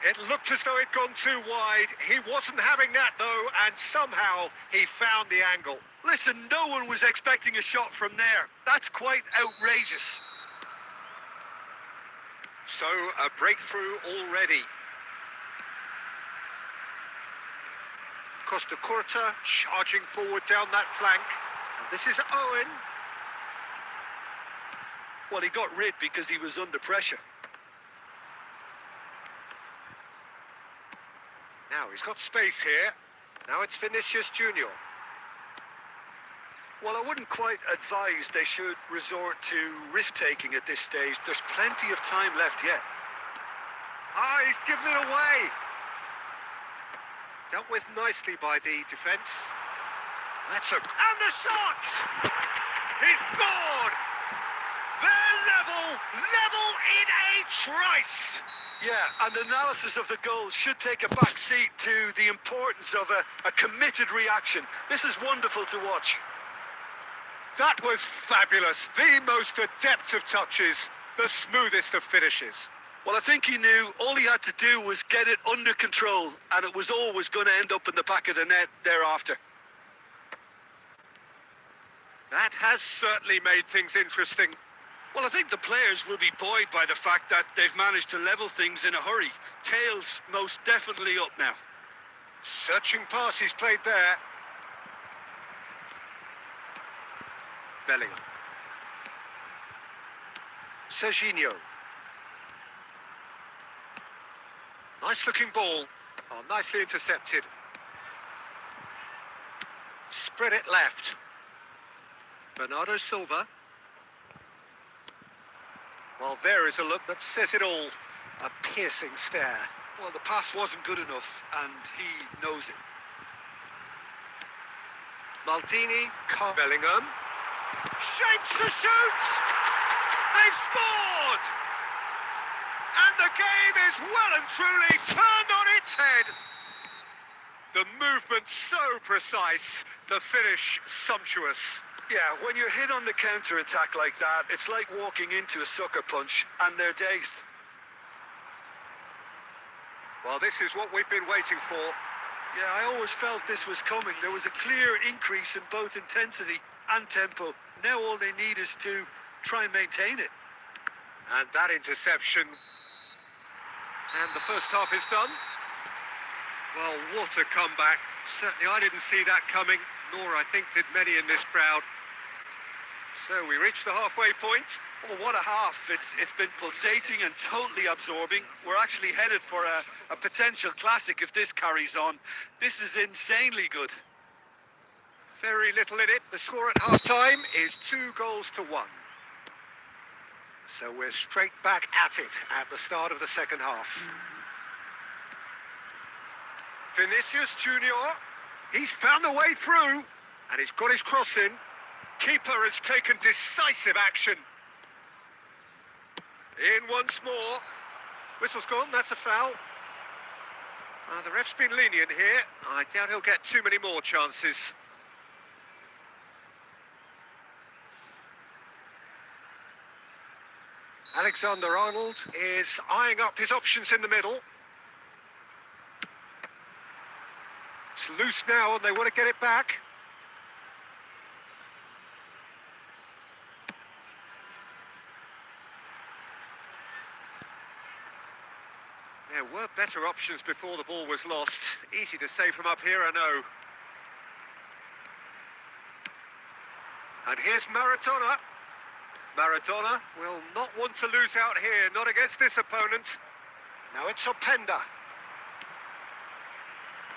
It looked as though it'd gone too wide. He wasn't having that, though, and somehow he found the angle. Listen, no one was expecting a shot from there. That's quite outrageous. So, a breakthrough already. Costa Curta charging forward down that flank. And this is Owen. Well, he got rid because he was under pressure. Now he's got space here. Now it's Vinicius Junior. Well, I wouldn't quite advise they should resort to risk-taking at this stage. There's plenty of time left yet. Ah, he's given it away. Dealt with nicely by the defence. That's a... And the shot! He scored! They're level in a trice! Yeah, and analysis of the goal should take a back seat to the importance of a committed reaction. This is wonderful to watch. That was fabulous. The most adept of touches, the smoothest of finishes. Well, I think he knew all he had to do was get it under control, and it was always going to end up in the back of the net thereafter. That has certainly made things interesting. Well, I think the players will be buoyed by the fact that they've managed to level things in a hurry. Tails most definitely up now. Searching pass he's played there. Bellingham. Serginho. Nice looking ball. Oh, nicely intercepted. Spread it left. Bernardo Silva. Well, there is a look that says it all. A piercing stare. Well, the pass wasn't good enough, and he knows it. Maldini, Bellingham. Shapes to shoot! They've scored! And the game is well and truly turned on its head. The movement so precise, the finish sumptuous. Yeah, when you're hit on the counter-attack like that, it's like walking into a sucker punch, and they're dazed. Well, this is what we've been waiting for. Yeah, I always felt this was coming. There was a clear increase in both intensity and tempo. Now all they need is to try and maintain it. And that interception. And the first half is done. Well, what a comeback. Certainly I didn't see that coming, nor I think did many in this crowd. So we reach the halfway point. Oh, what a half. It's been pulsating and totally absorbing. We're actually headed for a potential classic if this carries on. This is insanely good. Very little in it. The score at half-time is 2-1. So we're straight back at it at the start of the second half. Vinicius Junior, he's found a way through. And he's got his cross in. Keeper has taken decisive action. In once more. Whistle's gone, that's a foul. The ref's been lenient here. I doubt he'll get too many more chances. Alexander-Arnold is eyeing up his options in the middle. It's loose now and they want to get it back. There were better options before the ball was lost. Easy to say from up here, I know. And here's Maradona. Maradona will not want to lose out here, not against this opponent. Now it's Openda.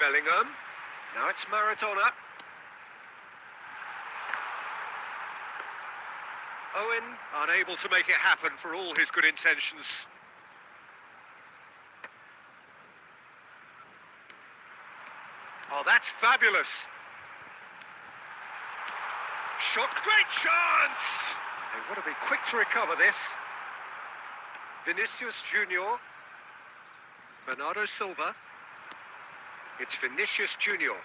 Bellingham. Now it's Maradona. Owen, unable to make it happen for all his good intentions. Oh, that's fabulous. Shot, great chance! They want to be quick to recover this. Vinicius Junior. Bernardo Silva. It's Vinicius Junior.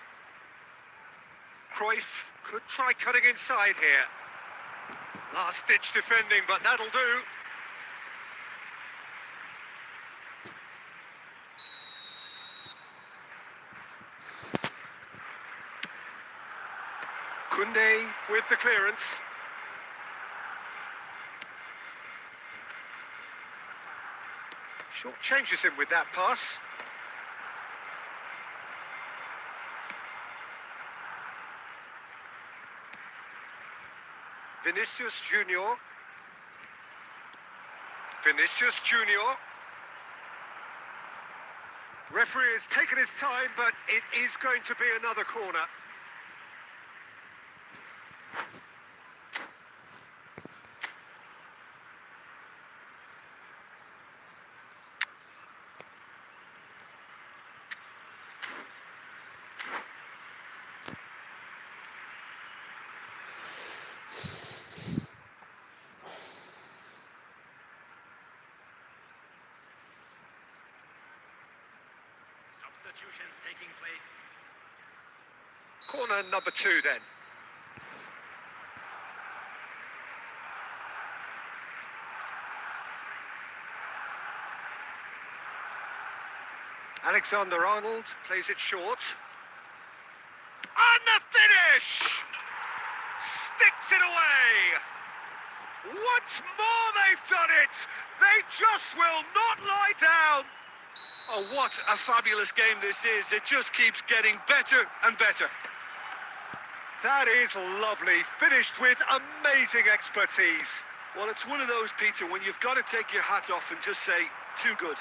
Cruyff could try cutting inside here. Last-ditch defending, but that'll do. Koundé with the clearance. Short changes him with that pass. Vinicius Junior. Vinicius Junior. Referee has taken his time, but it is going to be another corner. Substitutions taking place. Corner number 2 then. Alexander-Arnold plays it short. And the finish! Sticks it away! Once more they've done it! They just will not lie down! Oh, what a fabulous game this is. It just keeps getting better and better. That is lovely, finished with amazing expertise. Well, it's one of those, Peter, when you've got to take your hat off and just say, too good.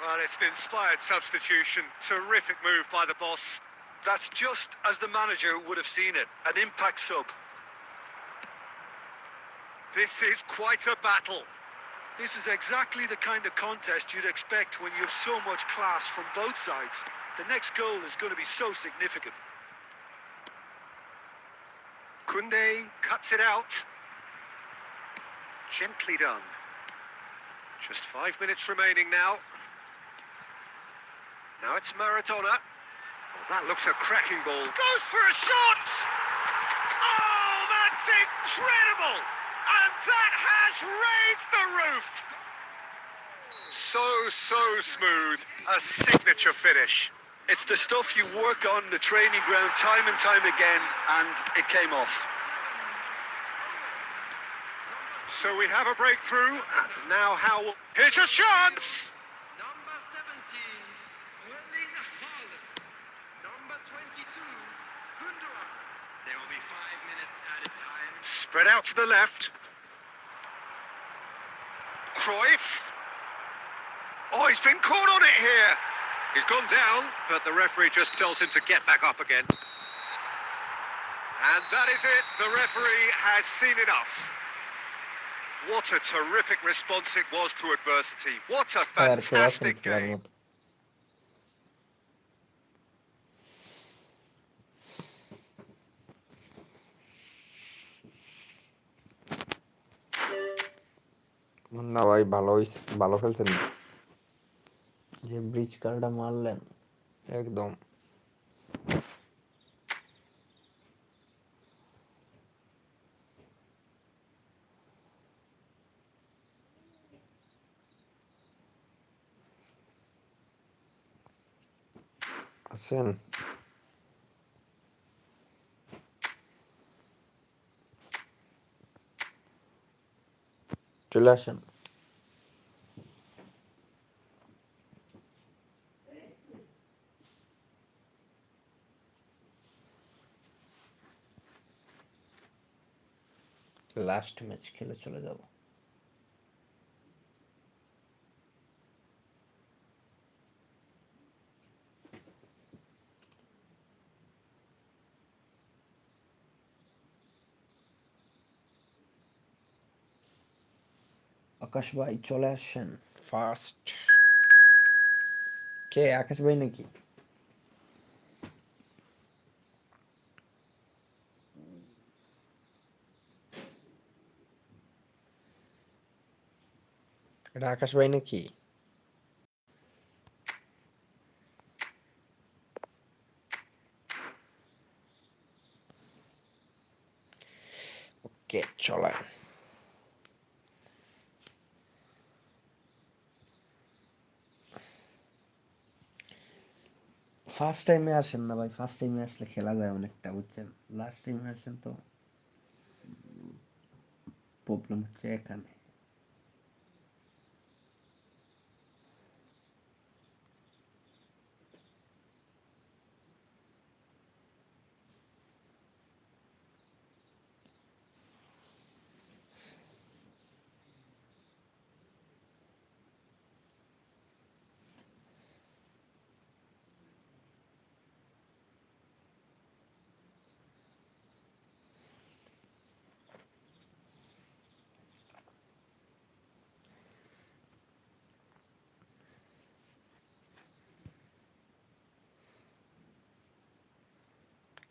Well, it's an inspired substitution. Terrific move by the boss. That's just as the manager would have seen it, an impact sub. This is quite a battle. This is exactly the kind of contest you'd expect when you have so much class from both sides. The next goal is going to be so significant. Koundé cuts it out. Gently done. Just 5 minutes remaining now. Now it's Maradona. Oh, that looks a cracking ball. Goes for a shot! Oh, that's incredible! And that has raised the roof! So smooth. A signature finish. It's the stuff you work on the training ground time and time again, and it came off. So we have a breakthrough. Now how... Here's a chance! Number 17, Erling Haaland. Number 22, Gundogan. There will be 5 minutes at a time. Spread out to the left. Cruyff. Oh, he's been caught on it here. He's gone down, but the referee just tells him to get back up again. And that is it. The referee has seen enough. What a terrific response it was to adversity. What a fantastic game. না ভাই, ভালো হইছে, ভালো খেলছেন। যে bridge কারটা মারলেন একদম। আছেন? চলে আসেন। লাস্ট ম্যাচ খেলে চলে যাব। আকাশ ভাই চলে আসেন ফার্স্ট। কে আকাশ ভাই নাকি? এটা আকাশ ভাই নাকি? ওকে চলেন। ফার্স্ট টাইমে আসেন না ভাই, ফার্স্ট টাইমে আসলে খেলা যায় অনেকটা, বুঝছেন? লাস্ট টাইমে আসেন তো প্রবলেম হচ্ছে এখানে।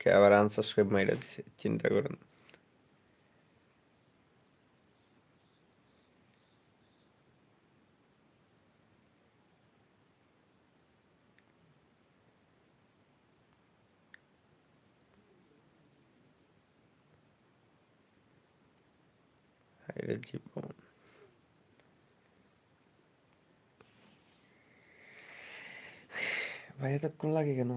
কে আবার আনসাবস্ক্রাইব মাইরা দিছে, চিন্তা করেন। হায়রে জীবন। ভাই এতক্ষণ লাগে কেন?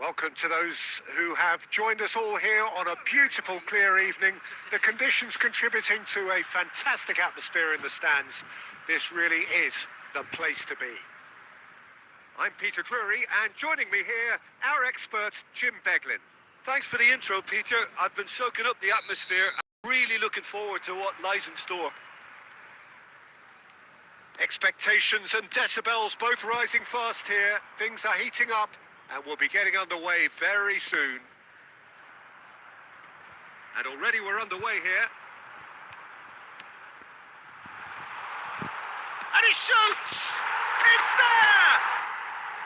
Welcome to those who have joined us all here on a beautiful, clear evening. The conditions contributing to a fantastic atmosphere in the stands. This really is the place to be. I'm Peter Drury, and joining me here, our expert, Jim Beglin. Thanks for the intro, Peter. I've been soaking up the atmosphere. I'm really looking forward to what lies in store. Expectations and decibels both rising fast here. Things are heating up, and we'll be getting underway very soon. And already we're underway here. And he shoots! It's there!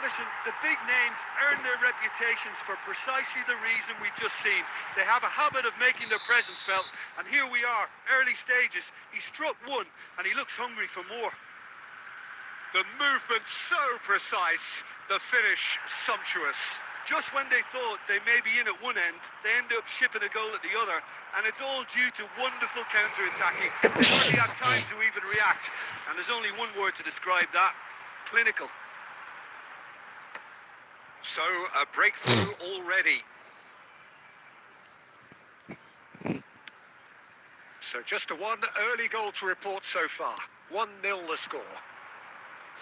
Listen, the big names earn their reputations for precisely the reason we've just seen. They have a habit of making their presence felt, and here we are, early stages. He struck one, and he looks hungry for more. The movement so precise, the finish sumptuous. Just when they thought they may be in at one end, they end up shipping a goal at the other, and it's all due to wonderful counter-attacking. They hardly had time to even react, and there's only one word to describe that: clinical. So, a breakthrough already. So just a one early goal to report so far. 1-0 the score.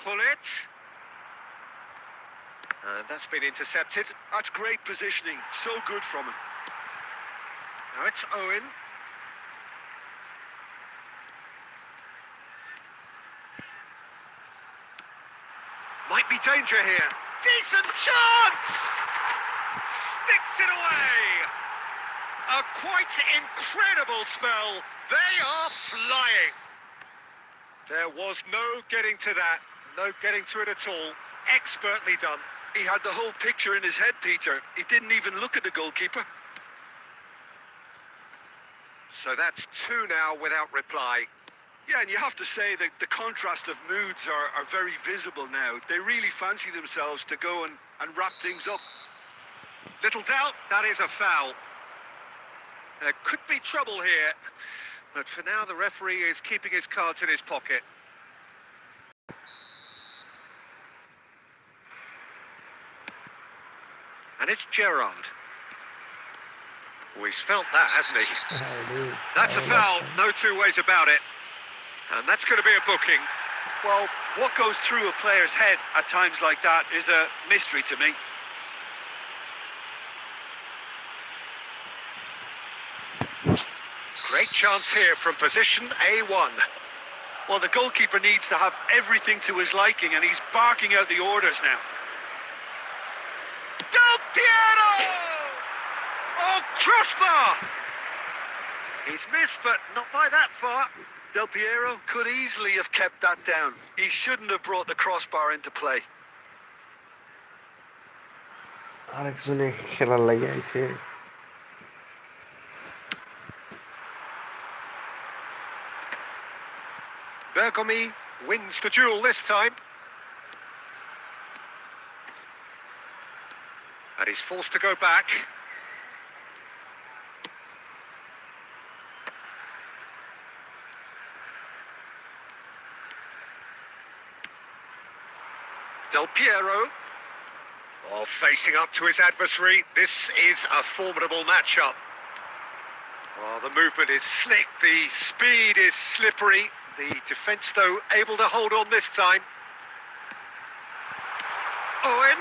Hullet. And that's been intercepted. That's great positioning. So good from him. Now it's Owen. Might be danger here. Decent chance! Sticks it away! A quite incredible spell. They are flying. There was no getting to that. No getting to it at all. Expertly done. He had the whole picture in his head, Peter. He didn't even look at the goalkeeper. So that's 2 now without reply. Yeah, and you have to say that the contrast of moods are very visible now. They really fancy themselves to go and wrap things up. Little doubt, that is a foul. There could be trouble here, but for now the referee is keeping his cards in his pocket. And it's Gerrard. Oh, he's felt that, hasn't he? That's a foul, no two ways about it. And that's going to be a booking. Well, what goes through a player's head at times like that is a mystery to me. Great chance here from position A1. Well, the goalkeeper needs to have everything to his liking, and he's barking out the orders now. Del Piero! Oh, crossbar! He's missed, but not by that far. Del Piero could easily have kept that down. He shouldn't have brought the crossbar into play. আরেকজনে খেলার লাগে আইছে Bergomi wins the duel this time. And he's forced to go back. Del Piero. Oh, facing up to his adversary. This is a formidable matchup. Oh, the movement is slick, the speed is slippery. The defence, though, able to hold on this time. Owen,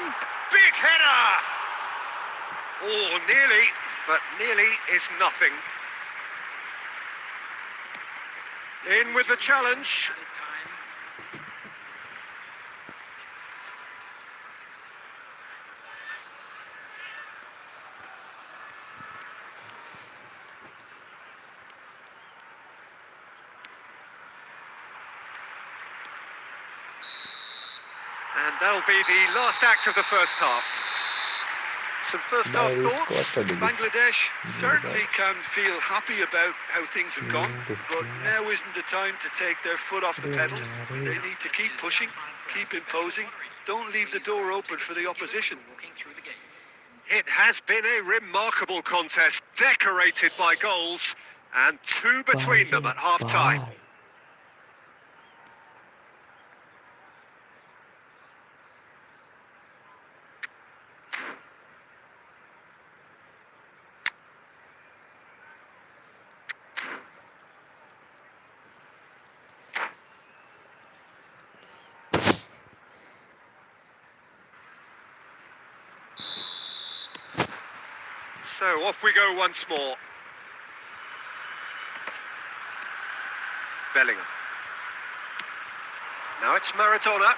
big header! Oh, nearly, but nearly is nothing. In with the challenge. And that'll be the last act of the first half. Some first half thoughts? Bangladesh certainly can feel happy about how things have gone, but now isn't the time to take their foot off the pedal. They need to keep pushing, keep imposing. Don't leave the door open for the opposition. It has been a remarkable contest, decorated by goals, and 2 between them at half-time. So off we go once more. Bellingham. Now it's Maradona.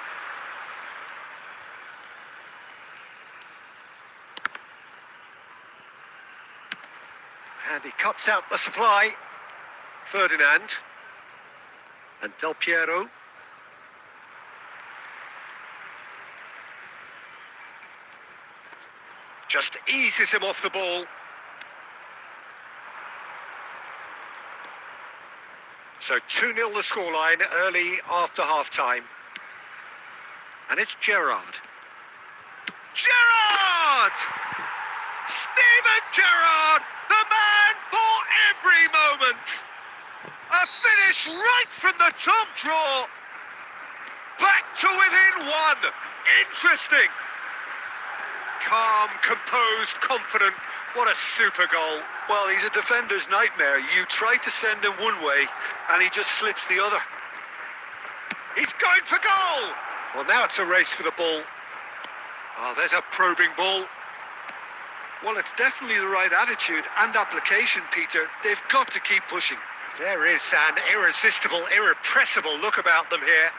And he cuts out the supply. Ferdinand. And Del Piero. Just eases him off the ball. So 2-0 the scoreline early after half-time. And it's Gerrard. Gerrard! Gerrard! Steven Gerrard, the man for every moment! A finish right from the top draw! Back to within one! Interesting! Calm, composed, confident. What a super goal. Well, he's a defender's nightmare. You try to send him one way, and he just slips the other. He's going for goal! Well, now it's a race for the ball. Oh, there's a probing ball. Well, it's definitely the right attitude and application, Peter. They've got to keep pushing. There is an irresistible, irrepressible look about them here.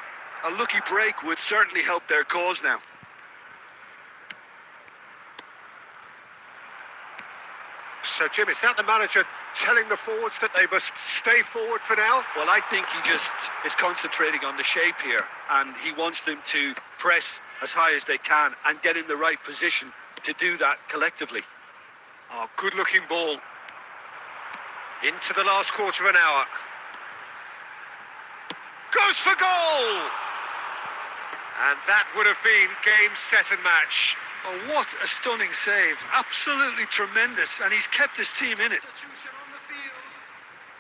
A lucky break would certainly help their cause now. So, Jim, is that the manager telling the forwards that they must stay forward for now? Well, I think he just is concentrating on the shape here, and he wants them to press as high as they can and get in the right position to do that collectively. Oh, good-looking ball. Into the last quarter of an hour. Goes for goal! And that would have been game, set and match. Oh, what a stunning save. Absolutely tremendous, and he's kept his team in it. Substitution on the field.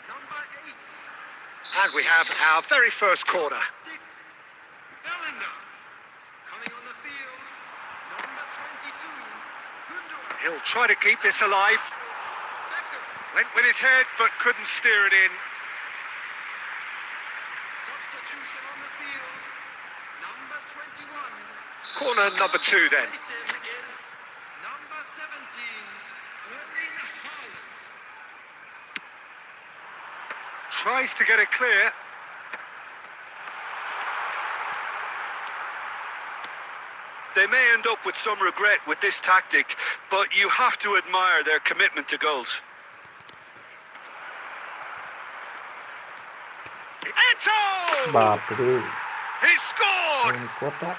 Number 8. And we have our very first corner. 6. Bellingham. Coming on the field. Number 22. Gundogan. He'll try to keep this alive. Beckham. Went with his head, but couldn't steer it in. Substitution on the field. Number 21. Corner number 2 then. Replacing is number 17. Erling Haaland. Tries to get it clear. They may end up with some regret with this tactic, but you have to admire their commitment to goals. Eto! বাপরে He scored! কথা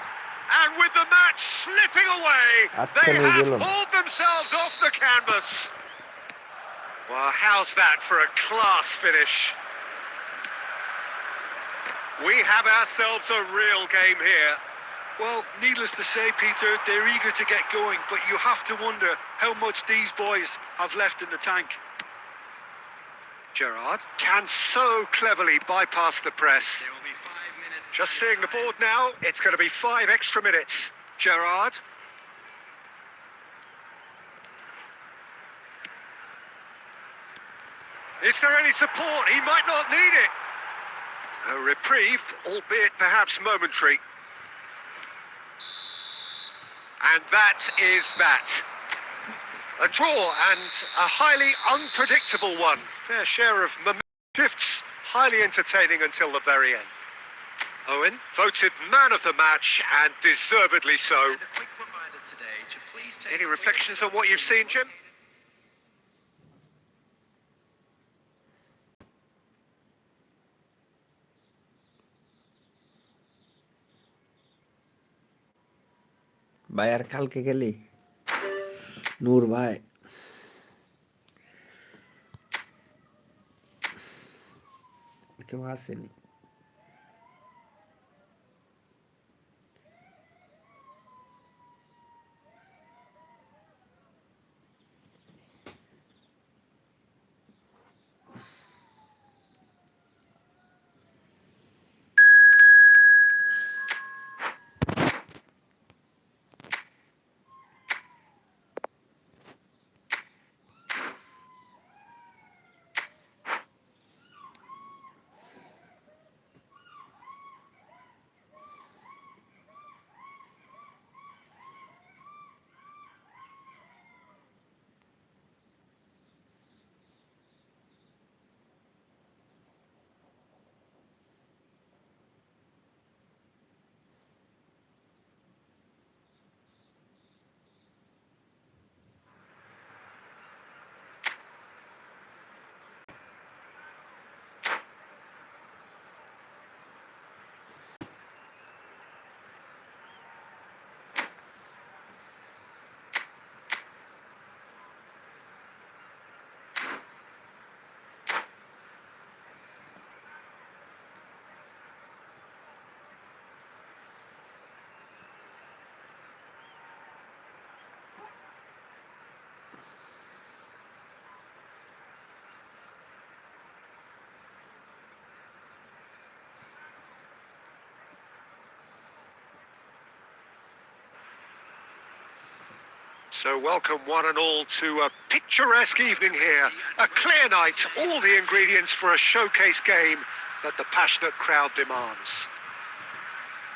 And with the match slipping away, they Atkene have gelo. pulled themselves off the canvas. Well, how's that for a class finish? We have ourselves a real game here. Well, needless to say, Peter, they're eager to get going, but you have to wonder how much these boys have left in the tank. Gerrard can so cleverly bypass the press. There will be 5 minutes. Just seeing the board now, it's going to be 5 extra minutes. Gerrard. Is there any support? He might not need it. A reprieve, albeit perhaps momentary. And that is that. A draw and a highly unpredictable one. Fair share of shifts, highly entertaining until the very end. Owen, voted man of the match, and deservedly so. And a quick reminder today to please take Any reflections on what you've seen, Jim? ভাই আর কালকে গেলি নূর ভাই কেউ আসেনি So welcome one and all to a picturesque evening here. A clear night, all the ingredients for a showcase game that the passionate crowd demands.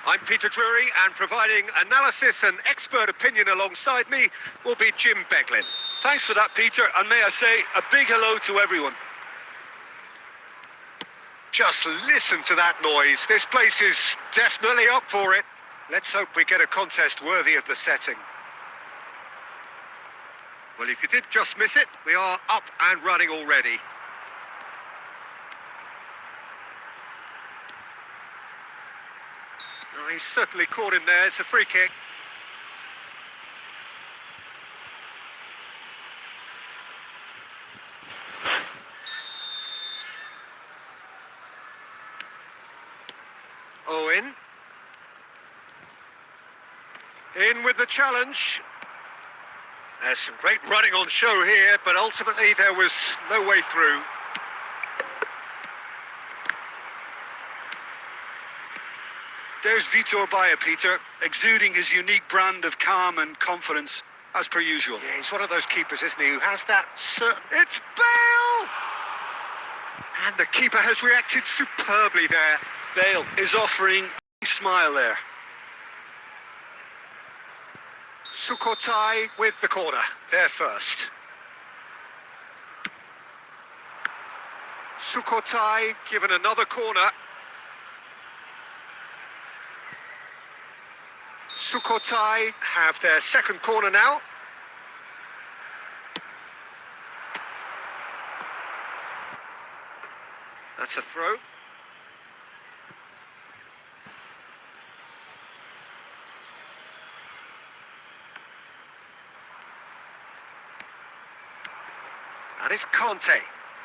I'm Peter Drury, and providing analysis and expert opinion alongside me will be Jim Beglin. Thanks for that, Peter, and may I say a big hello to everyone. Just listen to that noise. This place is definitely up for it. Let's hope we get a contest worthy of the setting. Well, if you did just miss it, we are up and running already. Oh, he's certainly caught him there. It's a free kick. Owen. In with the challenge. There's some great running on show here, but ultimately there was no way through. There's Vitor Baia, Peter, exuding his unique brand of calm and confidence, as per usual. Yeah, he's one of those keepers, isn't he, who has that certain... It's Bale! And the keeper has reacted superbly there. Bale is offering a smile there. Sukhothai with the corner, there first. Sukhothai given another corner. Sukhothai have their second corner now. That's a throw. And it's Conte.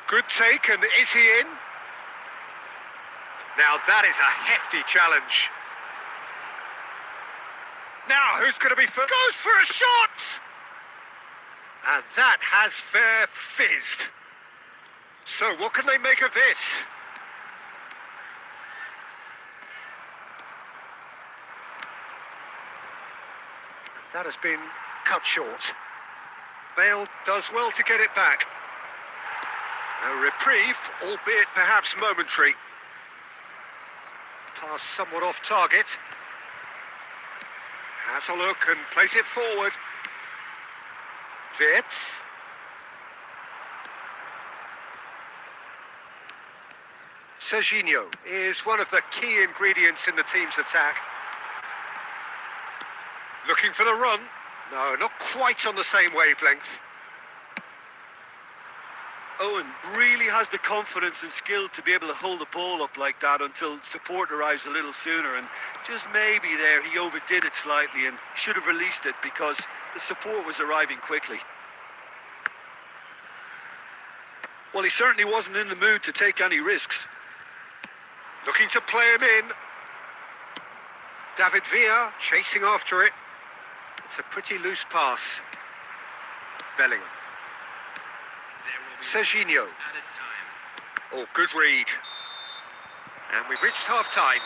Good take, and is he in? Now that is a hefty challenge. Now who's going to be first? Goes for a shot! And that has fair fizzed. So what can they make of this? That has been cut short. Bale does well to get it back. A reprieve, albeit perhaps momentary. Pass somewhat off target. Has a look and plays it forward. Wirtz. Serginho is one of the key ingredients in the team's attack. Looking for the run. No, not quite on the same wavelength. Owen really has the confidence and skill to be able to hold the ball up like that until support arrives a little sooner, and just maybe there he overdid it slightly and should have released it because the support was arriving quickly. Well, he certainly wasn't in the mood to take any risks. Looking to play him in. David Villa chasing after it. It's a pretty loose pass. Bellingham. Serginho. Oh, good read. And we've reached half-time.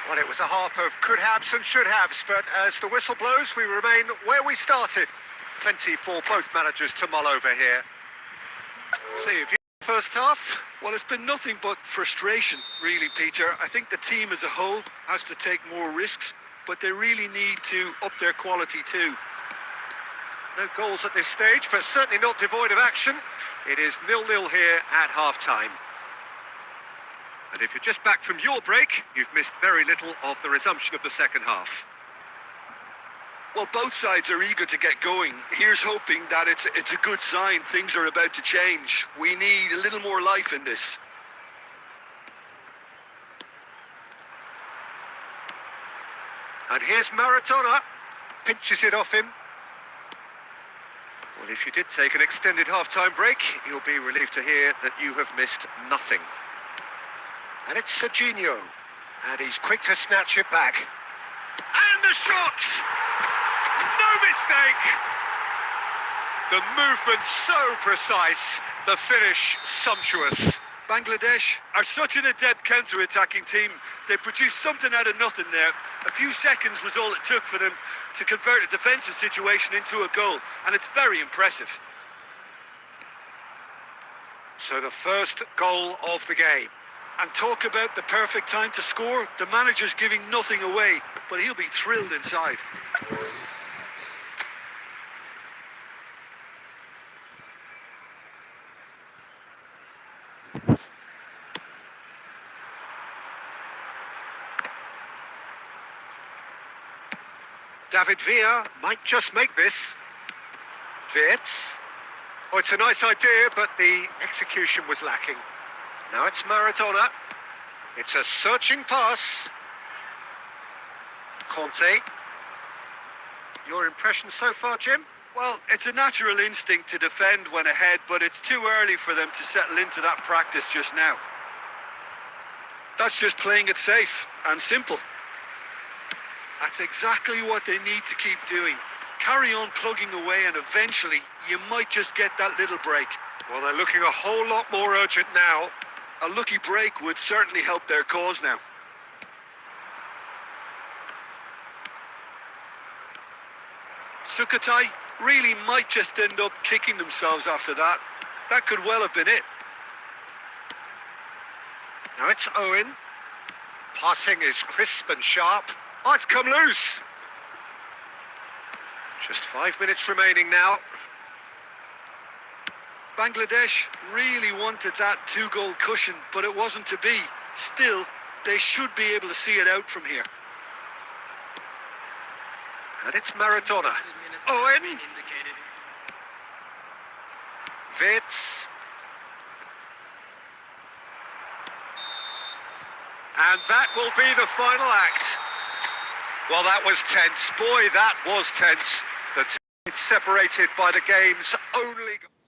Well, it was a half of could-haves and should-haves, but as the whistle blows, we remain where we started. Plenty for both managers to mull over here. See if you first half. Well, it's been nothing but frustration, really, Peter. I think the team as a whole has to take more risks, but they really need to up their quality too. No goals at this stage, but certainly not devoid of action. It is 0-0 here at half-time. And if you're just back from your break, you've missed very little of the resumption of the second half. Well, both sides are eager to get going. Here's hoping that it's a good sign. Things are about to change. We need a little more life in this. And here's Maradona. Pinches it off him. Well, if you did take an extended half-time break, you'll be relieved to hear that you have missed nothing. And it's Serginho. And he's quick to snatch it back. And the shot! No mistake! The movement so precise, the finish sumptuous. Bangladesh are such an adept counter-attacking team. They produced something out of nothing there. A few seconds was all it took for them to convert a defensive situation into a goal, and it's very impressive. So the first goal of the game. And talk about the perfect time to score. The manager's giving nothing away, but he'll be thrilled inside. David Villa might just make this. Wirtz. Oh, it's a nice idea, but the execution was lacking. Now it's Maradona. It's a searching pass. Conte. Your impression so far, Jim? Well, it's a natural instinct to defend when ahead, but it's too early for them to settle into that practice just now. That's just playing it safe and simple. That's exactly what they need to keep doing. Carry on plugging away, and eventually you might just get that little break. Well, they're looking a whole lot more urgent now. A lucky break would certainly help their cause now. Sukhothai really might just end up kicking themselves after that. That could well have been it. Now it's Owen. Passing is crisp and sharp. Oh, it's come loose. Just 5 minutes remaining now. Bangladesh really wanted that 2-goal cushion, but it wasn't to be. Still, they should be able to see it out from here. And it's Maradona. Owen. Wirtz. And that will be the final act. Well, that was tense. Boy, that was tense. The team separated by the game's only goal.